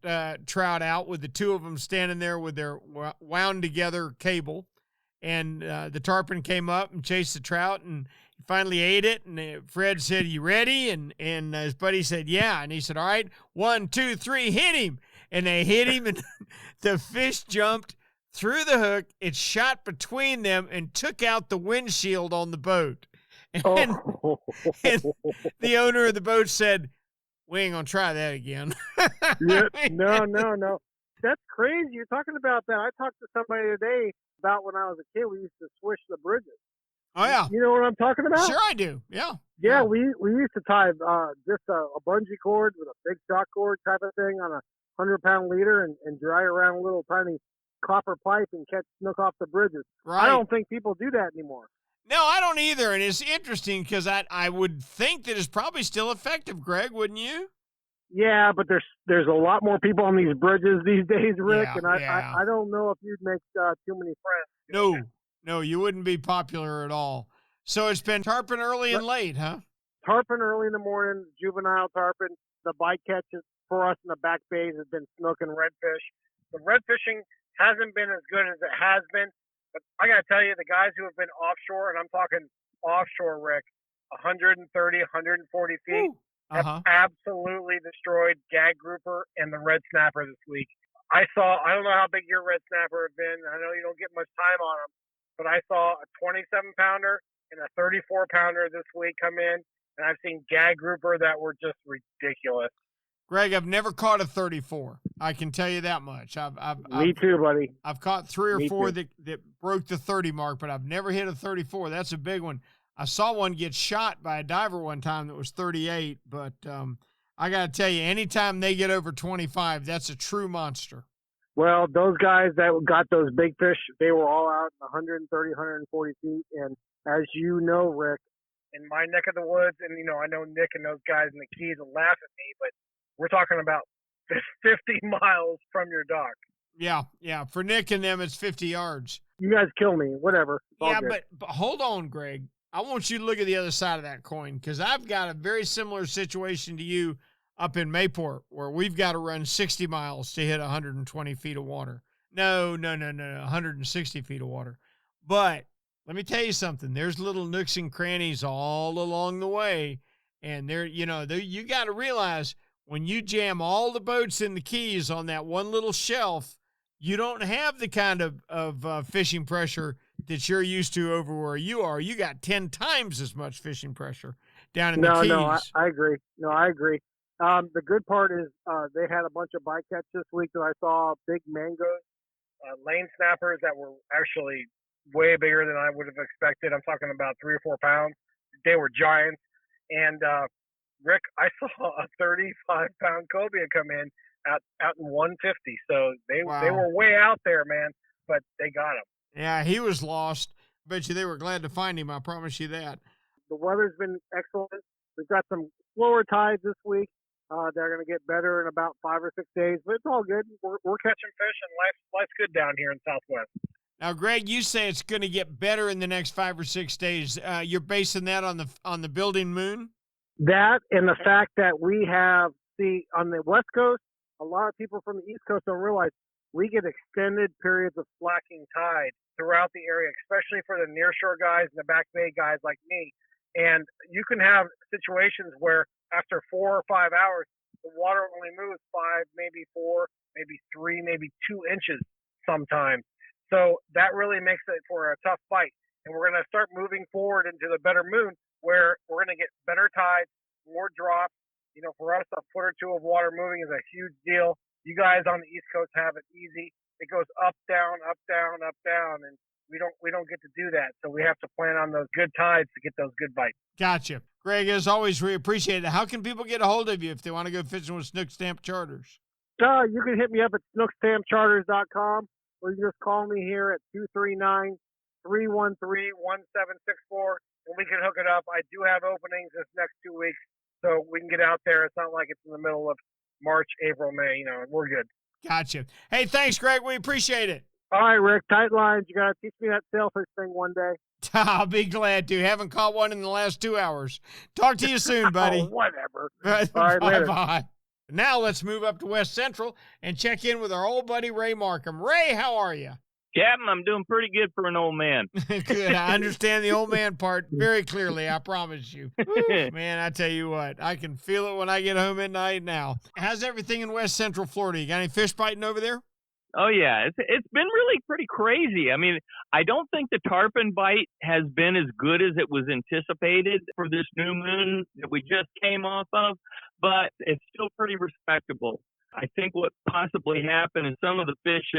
trout out with the two of them standing there with their wound together cable. And the tarpon came up and chased the trout, and he finally ate it. And Fred said, "You ready?" And his buddy said, "Yeah." And he said, "All right, 1, 2, 3, hit him." And they hit him, and the fish jumped through the hook. It shot between them and took out the windshield on the boat. And the owner of the boat said, "We ain't going to try that again." No. That's crazy. You're talking about that. I talked to somebody today about when I was a kid, we used to swish the bridges. Oh, yeah. You know what I'm talking about? Sure I do. Yeah. Yeah, we used to tie just a bungee cord with a big shock cord type of thing on a 100-pound leader and drag around a little tiny copper pipe and catch snook off the bridges. Right. I don't think people do that anymore. No, I don't either. And it's interesting because I would think that it's probably still effective, Greg, wouldn't you? Yeah, but there's a lot more people on these bridges these days, Rick, and I don't know if you'd make too many friends. No, you wouldn't be popular at all. So it's been tarpon early and late, huh? Tarpon early in the morning, juvenile tarpon. The bite catches for us in the back bays has been snook and redfish. The red fishing hasn't been as good as it has been, but I got to tell you, the guys who have been offshore, and I'm talking offshore, Rick, 130, 140 feet, have absolutely destroyed gag grouper and the red snapper this week. I don't know how big your red snapper have been. I know you don't get much time on them, but I saw a 27-pounder and a 34-pounder this week come in, and I've seen gag grouper that were just ridiculous. Greg, I've never caught a 34. I can tell you that much. Me too, buddy. I've caught 3 or 4 that broke the 30 mark, but I've never hit a 34. That's a big one. I saw one get shot by a diver one time that was 38, but I got to tell you, anytime they get over 25, that's a true monster. Well, those guys that got those big fish, they were all out in 130, 140 feet. And as you know, Rick, in my neck of the woods, and, you know, I know Nick and those guys in the Keys will laugh at me, but we're talking about 50 miles from your dock. Yeah. For Nick and them, it's 50 yards. You guys kill me, whatever. Yeah, but hold on, Greg. I want you to look at the other side of that coin, because I've got a very similar situation to you up in Mayport, where we've got to run 60 miles to hit 120 feet of water. No, 160 feet of water. But Let me tell you something. There's little nooks and crannies all along the way. And you got to realize when you jam all the boats in the Keys on that one little shelf, you don't have the kind of fishing pressure that you're used to over where you are. You got 10 times as much fishing pressure down in the Keys. No, I agree. The good part is they had a bunch of bycatch this week that I saw, big mangoes, lane snappers that were actually way bigger than I would have expected. I'm talking about 3 or 4 pounds. They were giants. And Rick, I saw a 35-pound cobia come in out in 150. So they were way out there, man, but they got him. Yeah, he was lost. Bet you they were glad to find him. I promise you that. The weather's been excellent. We've got some slower tides this week. They're going to get better in about 5 or 6 days, but it's all good. We're catching fish, and life's good down here in Southwest. Now, Greg, you say it's going to get better in the next 5 or 6 days. You're basing that on the building moon? That and the fact that we have, on the West Coast, a lot of people from the East Coast don't realize we get extended periods of slacking tide throughout the area, especially for the nearshore guys and the back bay guys like me. And you can have situations where after 4 or 5 hours, the water only moves 5, maybe 4, maybe 3, maybe 2 inches sometimes. So that really makes it for a tough fight. And we're going to start moving forward into the better moon where we're going to get better tides, more drops. For us, a foot or two of water moving is a huge deal. You guys on the East Coast have it easy. It goes up, down, up, down, up, down. And we don't get to do that. So we have to plan on those good tides to get those good bites. Gotcha. Greg, as always, we appreciate it. How can people get a hold of you if they want to go fishing with Snook Stamp Charters? You can hit me up at snookstampcharters.com. Or you can just call me here at 239-313-1764, and we can hook it up. I do have openings this next 2 weeks, so we can get out there. It's not like it's in the middle of March, April, May. We're good. Gotcha. Hey, thanks, Greg. We appreciate it. All right, Rick, tight lines. You got to teach me that sailfish thing one day. I'll be glad to. Haven't caught one in the last 2 hours. Talk to you soon, buddy. Whatever. All right, later. Bye-bye. Now let's move up to West Central and check in with our old buddy Ray Markham. Ray, how are you? Captain, I'm doing pretty good for an old man. Good. I understand the old man part very clearly, I promise you. Woo, man, I tell you what, I can feel it when I get home at night now. How's everything in West Central Florida? You got any fish biting over there? Oh, yeah. It's been really pretty crazy. I mean, I don't think the tarpon bite has been as good as it was anticipated for this new moon that we just came off of, but it's still pretty respectable. I think what possibly happened is some of the fish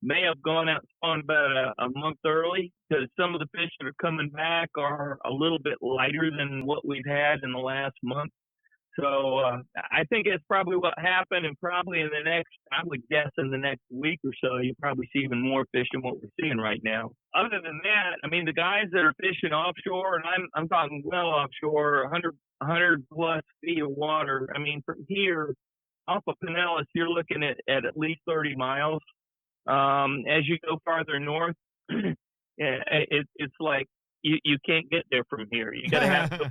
may have gone out and spawned about a month early because some of the fish that are coming back are a little bit lighter than what we've had in the last month. So I think it's probably what happened, and probably in the next, I would guess in the next week or so, you'll probably see even more fish than what we're seeing right now. Other than that, I mean, the guys that are fishing offshore, and I'm talking well offshore, 100 plus feet of water. I mean, from here off of Pinellas, you're looking at least 30 miles. As you go farther north, it's like you can't get there from here. You got to have to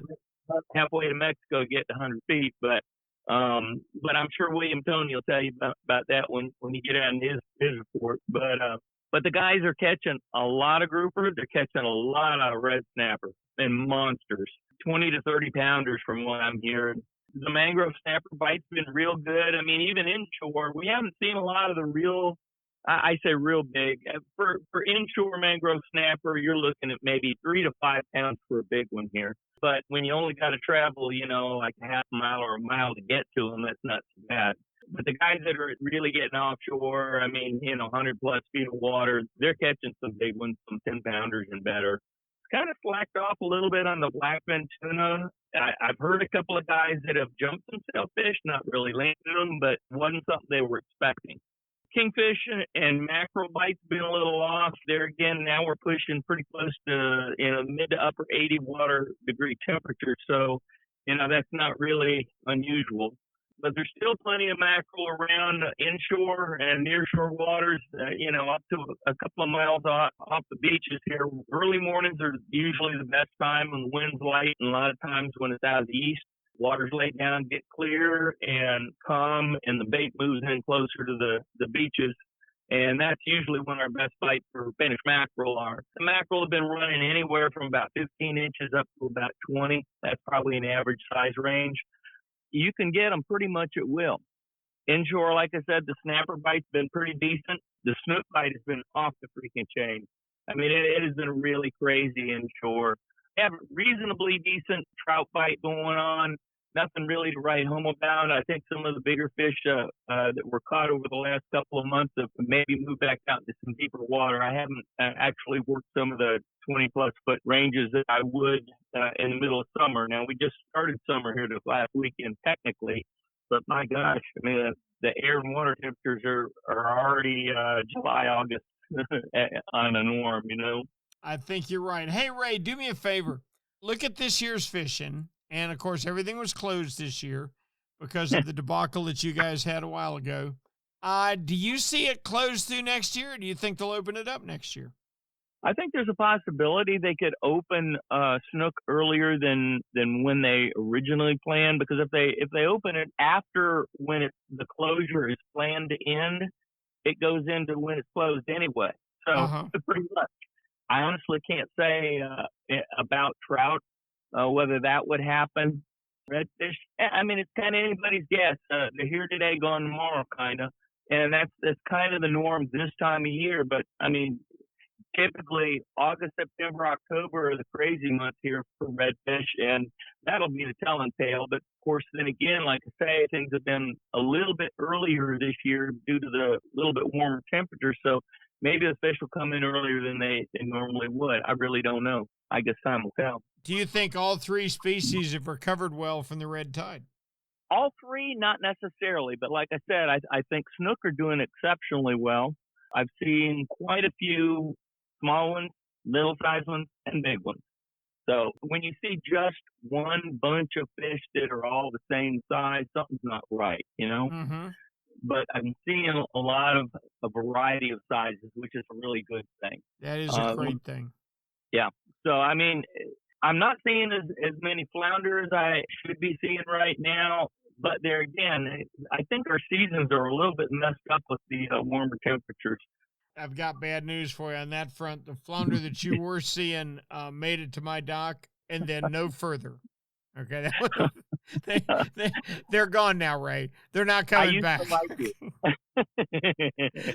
halfway to Mexico to get to 100 feet, but I'm sure William Tony will tell you about that when you get out in his report. But the guys are catching a lot of groupers. They're catching a lot of red snapper and monsters, 20 to 30 pounders from what I'm hearing. The mangrove snapper bite's been real good. I mean, even inshore, we haven't seen a lot of the real, I say real big. For inshore mangrove snapper, you're looking at maybe 3 to 5 pounds for a big one here. But when you only got to travel, like a half mile or a mile to get to them, that's not so bad. But the guys that are really getting offshore, I mean, 100 plus feet of water, they're catching some big ones, some 10 pounders and better. It's kind of slacked off a little bit on the blackfin tuna. I've heard a couple of guys that have jumped some sailfish, not really landed them, but wasn't something they were expecting. Kingfish and mackerel bites been a little off. There again, now we're pushing pretty close to mid to upper 80 water degree temperature. So, that's not really unusual. But there's still plenty of mackerel around inshore and nearshore waters, up to a couple of miles off the beaches here. Early mornings are usually the best time when the wind's light, and a lot of times when it's out of the east. Water's laid down, get clear and calm, and the bait moves in closer to the beaches. And that's usually when our best bites for finished mackerel are. The mackerel have been running anywhere from about 15 inches up to about 20. That's probably an average size range. You can get them pretty much at will. Inshore, like I said, the snapper bite's been pretty decent. The snook bite has been off the freaking chain. I mean, it has been really crazy inshore. They have a reasonably decent trout bite going on. Nothing really to write home about. I think some of the bigger fish that were caught over the last couple of months have maybe moved back out into some deeper water. I haven't actually worked some of the 20-plus foot ranges that I would in the middle of summer. Now, we just started summer here this last weekend technically, but my gosh, I mean, the air and water temperatures are already July, August on a norm, you know. I think you're right. Hey, Ray, do me a favor. Look at this year's fishing. And, of course, everything was closed this year because of the debacle that you guys had a while ago. Do you see it closed through next year, or do you think they'll open it up next year? I think there's a possibility they could open snook earlier than when they originally planned, because if they open it after when the closure is planned to end, it goes into when it's closed anyway. So pretty much. I honestly can't say about trout. Whether that would happen. Redfish, I mean, it's kind of anybody's guess. They're here today, gone tomorrow, kind of. And that's kind of the norm this time of year. But, I mean, typically August, September, October are the crazy months here for redfish, and that'll be the telling tale. But, of course, then again, like I say, things have been a little bit earlier this year due to the little bit warmer temperatures. So maybe the fish will come in earlier than they normally would. I really don't know. I guess time will tell. Do you think all three species have recovered well from the red tide? All three, not necessarily. But like I said, I think snook are doing exceptionally well. I've seen quite a few small ones, middle-sized ones, and big ones. So when you see just one bunch of fish that are all the same size, something's not right, you know? Mm-hmm. But I'm seeing a lot of a variety of sizes, which is a really good thing. That is a great thing. Yeah. So, I mean, I'm not seeing as many flounder as I should be seeing right now. But there again, I think our seasons are a little bit messed up with the warmer temperatures. I've got bad news for you on that front. The flounder that you were seeing made it to my dock and then no further. Okay, they're gone now, Ray. They're not coming back. To like it.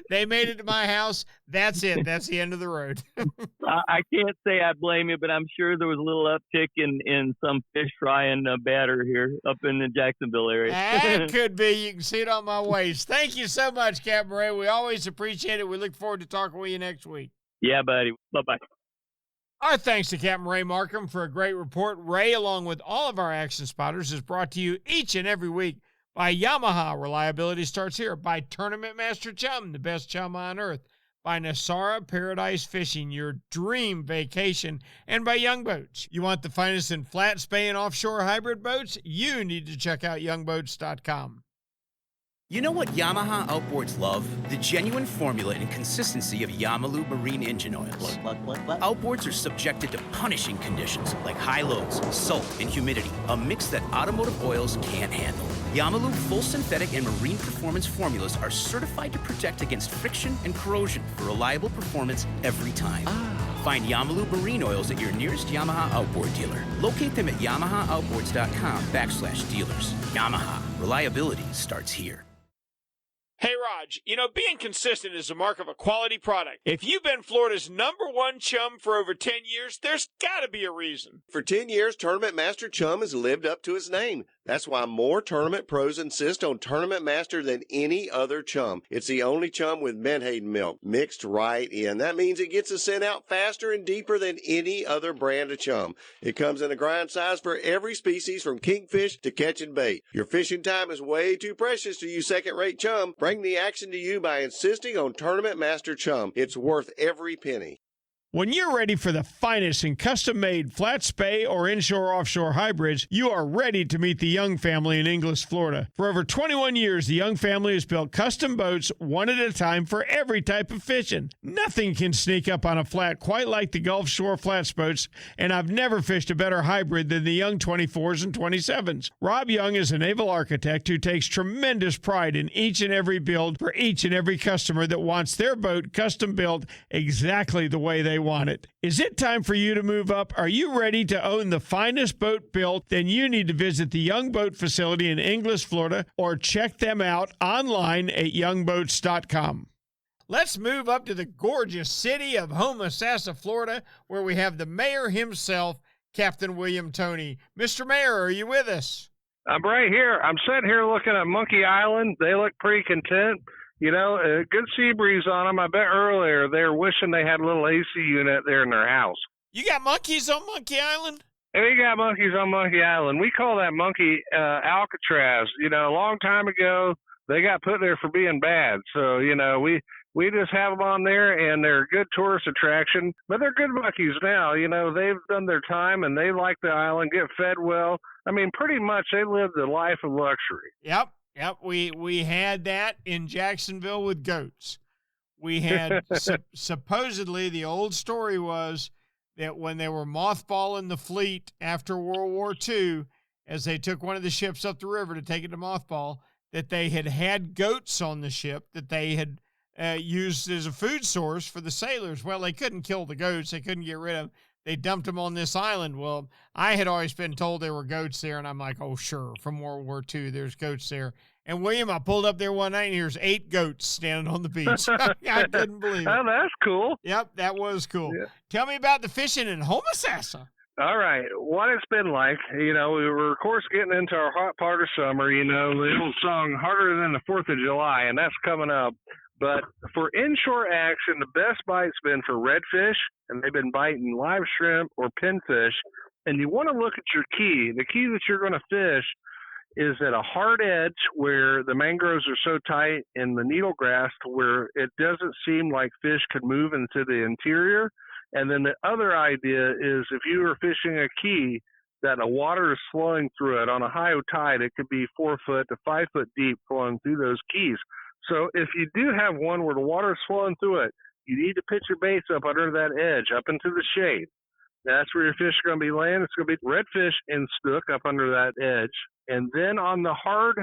They made it to my house. That's it. That's the end of the road. I can't say I blame you, but I'm sure there was a little uptick in some fish frying batter here up in the Jacksonville area. That could be. You can see it on my waist. Thank you so much, Captain Ray. We always appreciate it. We look forward to talking with you next week. Yeah, buddy. Bye-bye. Our thanks to Captain Ray Markham for a great report. Ray, along with all of our action spotters, is brought to you each and every week by Yamaha. Reliability starts here. By Tournament Master Chum, the best chum on earth. By Nosara Paradise Fishing, your dream vacation. And by Young Boats. You want the finest in flat, spay, and offshore hybrid boats? You need to check out youngboats.com. You know what Yamaha Outboards love? The genuine formula and consistency of Yamalu marine engine oils. Outboards are subjected to punishing conditions like high loads, salt, and humidity, a mix that automotive oils can't handle. Yamalu full synthetic and marine performance formulas are certified to protect against friction and corrosion for reliable performance every time. Find Yamalu marine oils at your nearest Yamaha Outboard dealer. Locate them at yamahaaoutboards.com/dealers. Yamaha, reliability starts here. Hey, Raj, being consistent is a mark of a quality product. If you've been Florida's #1 chum for over 10 years, there's got to be a reason. For 10 years, Tournament Master Chum has lived up to its name. That's why more tournament pros insist on Tournament Master than any other chum. It's the only chum with menhaden milk mixed right in. That means it gets the scent out faster and deeper than any other brand of chum. It comes in a grind size for every species from kingfish to catching bait. Your fishing time is way too precious to you second-rate chum. Bring the action to you by insisting on Tournament Master Chum. It's worth every penny. When you're ready for the finest in custom-made flat spay or inshore-offshore hybrids, you are ready to meet the Young family in Inglis, Florida. For over 21 years, the Young family has built custom boats one at a time for every type of fishing. Nothing can sneak up on a flat quite like the Gulf Shore flats boats, and I've never fished a better hybrid than the Young 24s and 27s. Rob Young is a naval architect who takes tremendous pride in each and every build for each and every customer that wants their boat custom built exactly the way they want it. Is it time for you to move up? Are you ready to own the finest boat built? Then you need to visit the Young Boat Facility in Inglis, Florida, or check them out online at youngboats.com. Let's move up to the gorgeous city of Homosassa, Florida, where we have the mayor himself, Captain William Toney. Mr. Mayor, are you with us? I'm right here. I'm sitting here looking at Monkey Island. They look pretty content. You know, a good sea breeze on them. I bet earlier they were wishing they had a little AC unit there in their house. You got monkeys on Monkey Island? We got monkeys on Monkey Island. We call that monkey Alcatraz. You know, a long time ago, they got put there for being bad. So, you know, we just have them on there, and they're a good tourist attraction. But they're good monkeys now. You know, they've done their time, and they like the island, get fed well. I mean, pretty much they live the life of luxury. Yep, we had that in Jacksonville with goats. We had, supposedly the old story was that when they were mothballing the fleet after World War II, as they took one of the ships up the river to take it to mothball, that they had goats on the ship that they had used as a food source for the sailors. Well, they couldn't kill the goats. They couldn't get rid of them. They dumped them on this island. Well, I had always been told there were goats there, and I'm like, oh, sure, from World War II, there's goats there. And, William, I pulled up there one night, and here's 8 goats standing on the beach. I couldn't believe it. Oh, that's cool. Yep, that was cool. Yeah. Tell me about the fishing in Homosassa. All right, what it's been like. You know, we were, of course, getting into our hot part of summer. You know, the old song, Harder Than the 4th of July, and that's coming up. But for inshore action, the best bite's been for redfish, and they've been biting live shrimp or pinfish. And you want to look at your key. The key that you're going to fish is at a hard edge where the mangroves are so tight in the needle grass to where it doesn't seem like fish could move into the interior. And then the other idea is if you were fishing a key that the water is flowing through it on a high tide, it could be 4 foot to 5 foot deep flowing through those keys. So if you do have one where the water is flowing through it, you need to pitch your baits up under that edge, up into the shade. That's where your fish are going to be laying. It's going to be redfish and snook up under that edge. And then on the hard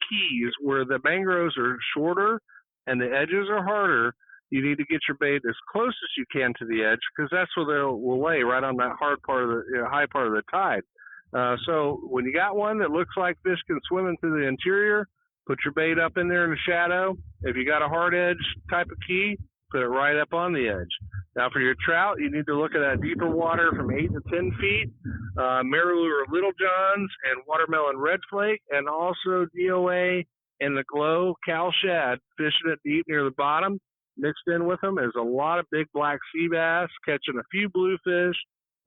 keys where the mangroves are shorter and the edges are harder, you need to get your bait as close as you can to the edge because that's where they will lay, right on that hard part of the high part of the tide. So when you got one that looks like fish can swim into the interior, put your bait up in there in the shadow. If you got a hard edge type of key, put it right up on the edge. Now for your trout, you need to look at that deeper water from 8 to 10 feet, Marilure Little Johns and watermelon red flake, and also DOA and the glow cow shad, fishing it deep near the bottom. Mixed in with them is a lot of big black sea bass, catching a few bluefish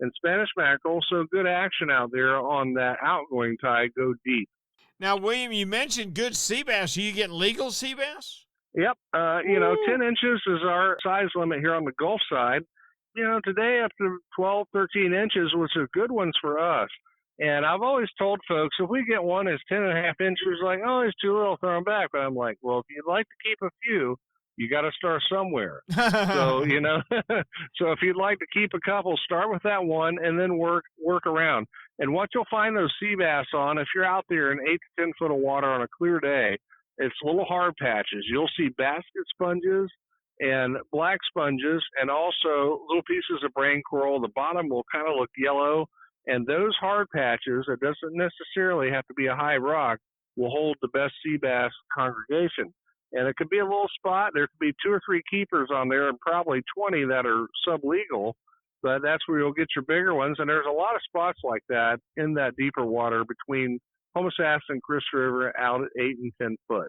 and Spanish mackerel. So good action out there on that outgoing tide. Go deep. Now, William, you mentioned good sea bass. Are you getting legal sea bass? Yep. 10 inches is our size limit here on the Gulf side. You know, today up to 12, 13 inches, which are good ones for us. And I've always told folks, if we get one that's 10.5 inches, like, oh, it's too little, throw them back. But I'm like, well, if you'd like to keep a few, you got to start somewhere. So, you know, so if you'd like to keep a couple, start with that one and then work around. And what you'll find those sea bass on, if you're out there in 8 to 10 foot of water on a clear day, it's little hard patches. You'll see basket sponges and black sponges and also little pieces of brain coral. The bottom will kind of look yellow. And those hard patches, it doesn't necessarily have to be a high rock, will hold the best sea bass congregation. And it could be a little spot. There could be 2 or 3 keepers on there and probably 20 that are sublegal. But that's where you'll get your bigger ones. And there's a lot of spots like that in that deeper water between Homosassa and Chris River out at 8 and 10 foot.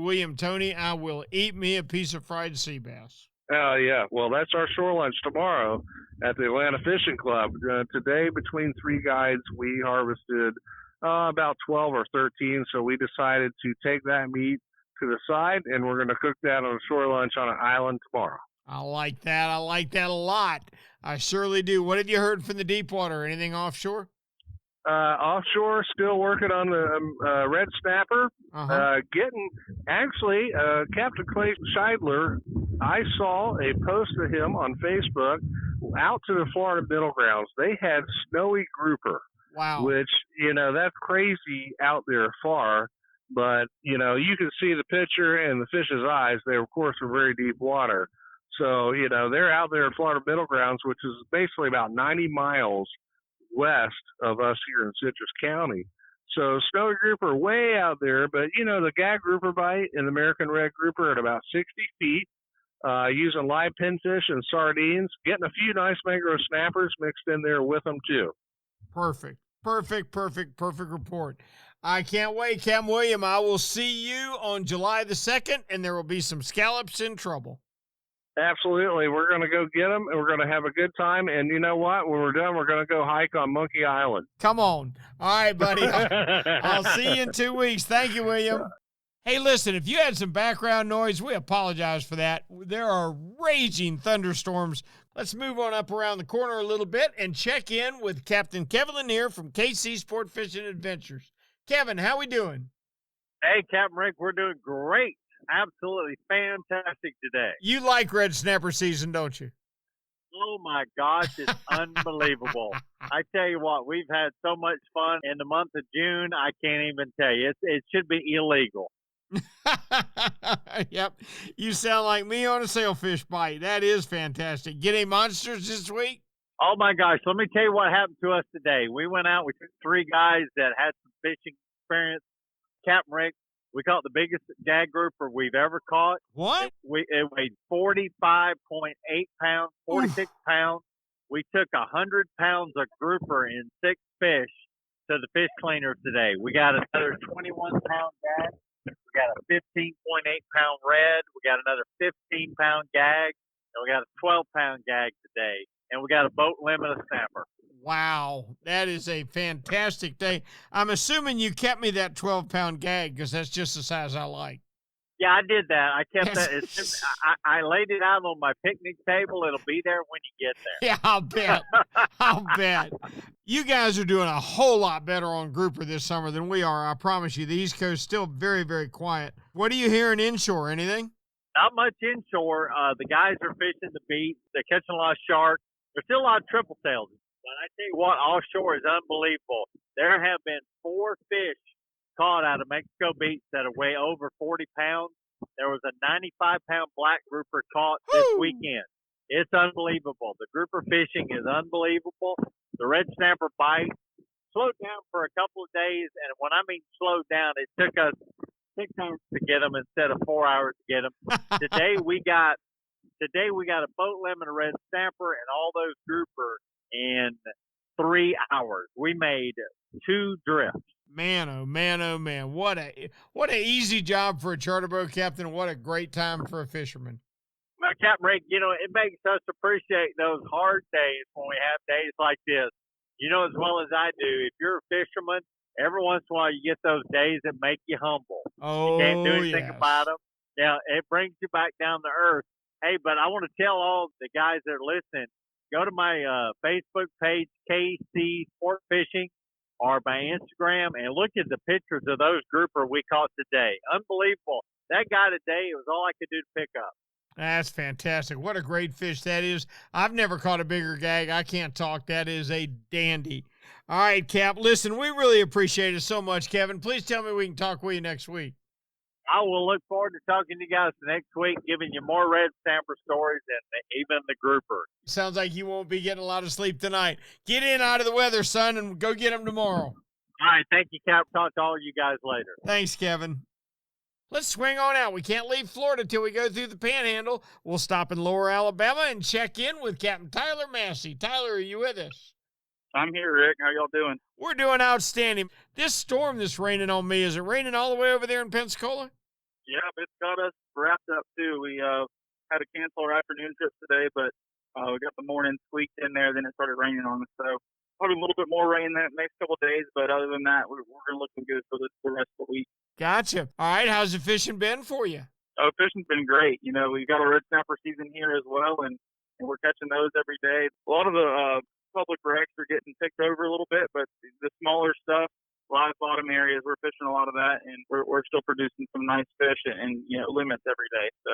William Toney, I will eat me a piece of fried sea bass. Oh, yeah. Well, that's our shore lunch tomorrow at the Atlanta Fishing Club. Today, between 3 guides, we harvested about 12 or 13. So we decided to take that meat to the side, and we're going to cook that on a shore lunch on an island tomorrow. I like that. I like that a lot. I surely do. What have you heard from the deep water? Anything offshore? Offshore, still working on the red snapper. Captain Clay Scheidler, I saw a post of him on Facebook out to the Florida middle grounds. They had snowy grouper. Wow. Which, that's crazy out there far. But, you can see the picture and the fish's eyes. They, of course, are very deep water. So, they're out there in Florida middle grounds, which is basically about 90 miles west of us here in Citrus County. So snowy grouper way out there, but the gag grouper bite and the American red grouper at about 60 feet, using live pinfish and sardines, getting a few nice mangrove snappers mixed in there with them too. Perfect report. I can't wait, Cam William. I will see you on July the 2nd, and there will be some scallops in trouble. Absolutely. We're going to go get them, and we're going to have a good time. And you know what? When we're done, we're going to go hike on Monkey Island. Come on. All right, buddy. I'll see you in 2 weeks. Thank you, William. Hey, listen, if you had some background noise, we apologize for that. There are raging thunderstorms. Let's move on up around the corner a little bit and check in with Captain Kevin Lanier from KC Sport Fishing Adventures. Kevin, how we doing? Hey, Captain Rick, we're doing great. Absolutely fantastic today. You like red snapper season, don't you? Oh my gosh, it's unbelievable. I tell you what, we've had so much fun in the month of June, I can't even tell you. It should be illegal. Yep. You sound like me on a sailfish bite. That is fantastic. Get any monsters this week? Oh my gosh, let me tell you what happened to us today. We went out, we took 3 guys that had some fishing experience. Captain Rick, we caught the biggest gag grouper we've ever caught. What? It weighed 45.8 pounds, 46 pounds. We took 100 pounds of grouper and 6 fish to the fish cleaners today. We got another 21-pound gag. We got a 15.8-pound red. We got another 15-pound gag. And we got a 12-pound gag today. And we got a boat limit of snapper. Wow, that is a fantastic day. I'm assuming you kept me that 12-pound gag because that's just the size I like. Yeah, I did that. I kept that. I laid it out on my picnic table. It'll be there when you get there. Yeah, I'll bet. I'll bet. You guys are doing a whole lot better on grouper this summer than we are. I promise you. The East Coast is still very, very quiet. What are you hearing inshore? Anything? Not much inshore. The guys are fishing the beach. They're catching a lot of sharks. There's still a lot of triple tails. But I tell you what, offshore is unbelievable. There have been 4 fish caught out of Mexico Beach that weigh over 40 pounds. There was a 95-pound black grouper caught this weekend. It's unbelievable. The grouper fishing is unbelievable. The red snapper bite slowed down for a couple of days, and when I mean slowed down, it took us 6 hours to get them instead of 4 hours to get them. Today we got a boat limit of red snapper and all those grouper in 3 hours. We made 2 drifts. Man, oh man, oh man. What a easy job for a charter boat captain. What a great time for a fisherman. Well, Captain Rick, it makes us appreciate those hard days when we have days like this. As well as I do, if you're a fisherman, every once in a while you get those days that make you humble. Oh, you can't do anything about them. Yeah, it brings you back down to earth. Hey, but I want to tell all the guys that are listening, go to my Facebook page, KC Sport Fishing, or my Instagram, and look at the pictures of those grouper we caught today. Unbelievable. That guy today, it was all I could do to pick up. That's fantastic. What a great fish that is. I've never caught a bigger gag. I can't talk. That is a dandy. All right, Cap. Listen, we really appreciate it so much, Kevin. Please tell me we can talk with you next week. I will look forward to talking to you guys next week, giving you more red snapper stories and even the grouper. Sounds like you won't be getting a lot of sleep tonight. Get in out of the weather, son, and go get them tomorrow. All right. Thank you, Cap. Talk to all you guys later. Thanks, Kevin. Let's swing on out. We can't leave Florida till we go through the Panhandle. We'll stop in Lower Alabama and check in with Captain Tyler Massey. Tyler, are you with us? I'm here, Rick. How y'all doing? We're doing outstanding. This storm that's raining on me, is it raining all the way over there in Pensacola? Yeah, it's got us wrapped up, too. We had to cancel our afternoon trip today, but we got the morning squeaked in there, then it started raining on us. So probably a little bit more rain the next couple of days, but other than that, we're looking good for the rest of the week. Gotcha. All right, how's the fishing been for you? Oh, fishing's been great. You know, we've got a red snapper season here as well, and we're catching those every day. A lot of the public wrecks are getting picked over a little bit, but the smaller stuff, live bottom areas, we're fishing a lot of that, and we're still producing some nice fish and limits every day. So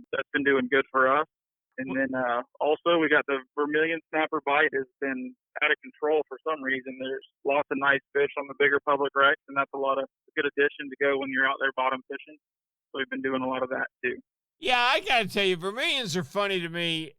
that's been doing good for us. And then also we got the vermilion snapper bite has been out of control for some reason. There's lots of nice fish on the bigger public wrecks, and that's a good addition to go when you're out there bottom fishing. So we've been doing a lot of that too. Yeah, I got to tell you, vermilions are funny to me,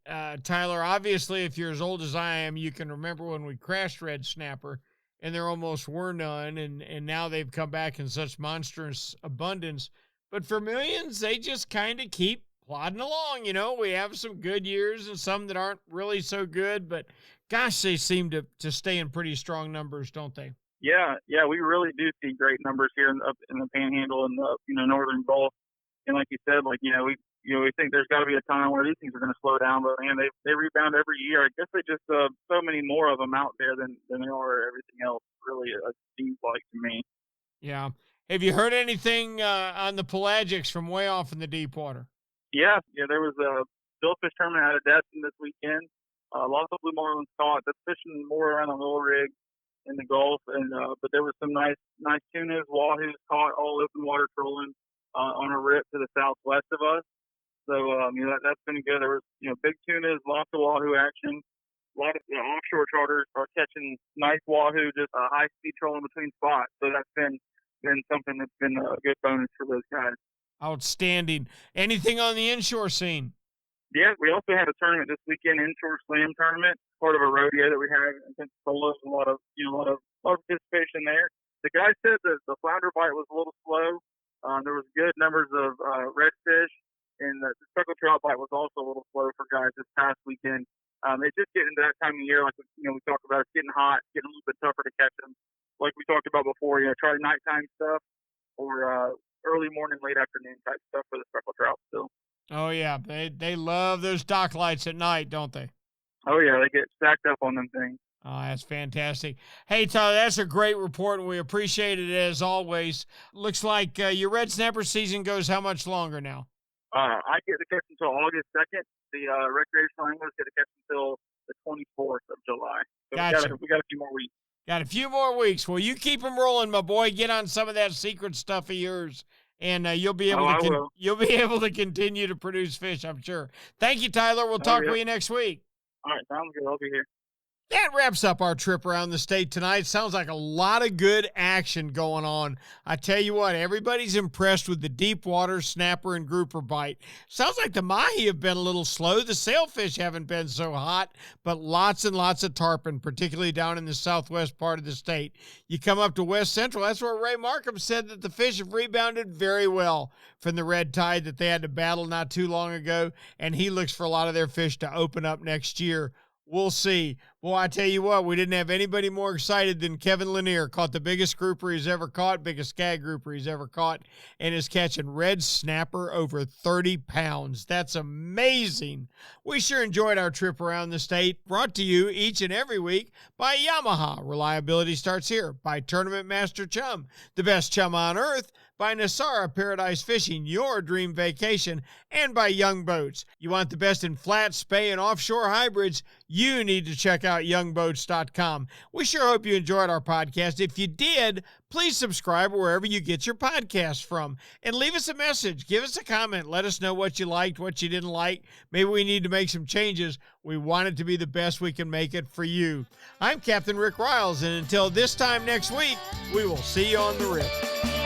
Tyler. Obviously, if you're as old as I am, you can remember when we crashed red snapper, and there almost were none, and now they've come back in such monstrous abundance. But vermilions, they just kind of keep plodding along. You know, we have some good years and some that aren't really so good, but gosh, they seem to stay in pretty strong numbers, don't they? Yeah, we really do see great numbers here up in the Panhandle and the northern Gulf. And like you said, we think there's got to be a time where these things are going to slow down, but man, they rebound every year. I guess they just so many more of them out there than there are everything else. Really, it seems like to me. Yeah. Have you heard anything on the pelagics from way off in the deep water? Yeah. There was a billfish tournament out of Destin this weekend. Lots of blue marlins caught. That's fishing more around the little rig in the Gulf, and but there was some nice tunas, wahoos caught all open water trolling on a rip to the southwest of us. So that's been good. There was big tunas, lots of wahoo action. A lot of offshore charters are catching nice wahoo, just high speed trolling between spots. So that's been something that's been a good bonus for those guys. Outstanding. Anything on the inshore scene? Yeah, we also had a tournament this weekend, inshore slam tournament, part of a rodeo that we had in Pensacola. A lot of participation there. The guy said that the flounder bite was a little slow. There was good numbers of redfish, and the speckled trout bite was also a little slow for guys this past weekend. It's just getting to that time of year, like we talked about. It's getting hot, getting a little bit tougher to catch them. Like we talked about before, try nighttime stuff or early morning, late afternoon type stuff for the speckled trout still. Oh, yeah. They love those dock lights at night, don't they? Oh, yeah. They get stacked up on them things. Oh, that's fantastic. Hey, Tyler, that's a great report, and we appreciate it as always. Looks like your red snapper season goes how much longer now? I get to catch until August 2nd. The recreational anglers get to catch until the 24th of July. So gotcha. we got a few more weeks. Got a few more weeks. Well, you keep them rolling, my boy. Get on some of that secret stuff of yours. And you'll be able to continue to produce fish, I'm sure. Thank you, Tyler. We'll talk with you next week. All right, sounds good. I'll be here. That wraps up our trip around the state tonight. Sounds like a lot of good action going on. I tell you what, everybody's impressed with the deep water snapper and grouper bite. Sounds like the mahi have been a little slow. The sailfish haven't been so hot, but lots and lots of tarpon, particularly down in the southwest part of the state. You come up to West Central, that's where Ray Markham said that the fish have rebounded very well from the red tide that they had to battle not too long ago, and he looks for a lot of their fish to open up next year. We'll see. Boy, I tell you what, we didn't have anybody more excited than Kevin Lanier. Caught the biggest grouper he's ever caught, biggest skag grouper he's ever caught, and is catching red snapper over 30 pounds. That's amazing. We sure enjoyed our trip around the state, brought to you each and every week by Yamaha. Reliability starts here. By Tournament Master Chum, the best chum on earth. By Nosara Paradise Fishing, your dream vacation, and by Young Boats. You want the best in flat, spay, and offshore hybrids? You need to check out youngboats.com. We sure hope you enjoyed our podcast. If you did, please subscribe wherever you get your podcasts from and leave us a message. Give us a comment. Let us know what you liked, what you didn't like. Maybe we need to make some changes. We want it to be the best we can make it for you. I'm Captain Rick Riles, and until this time next week, we will see you on the rip.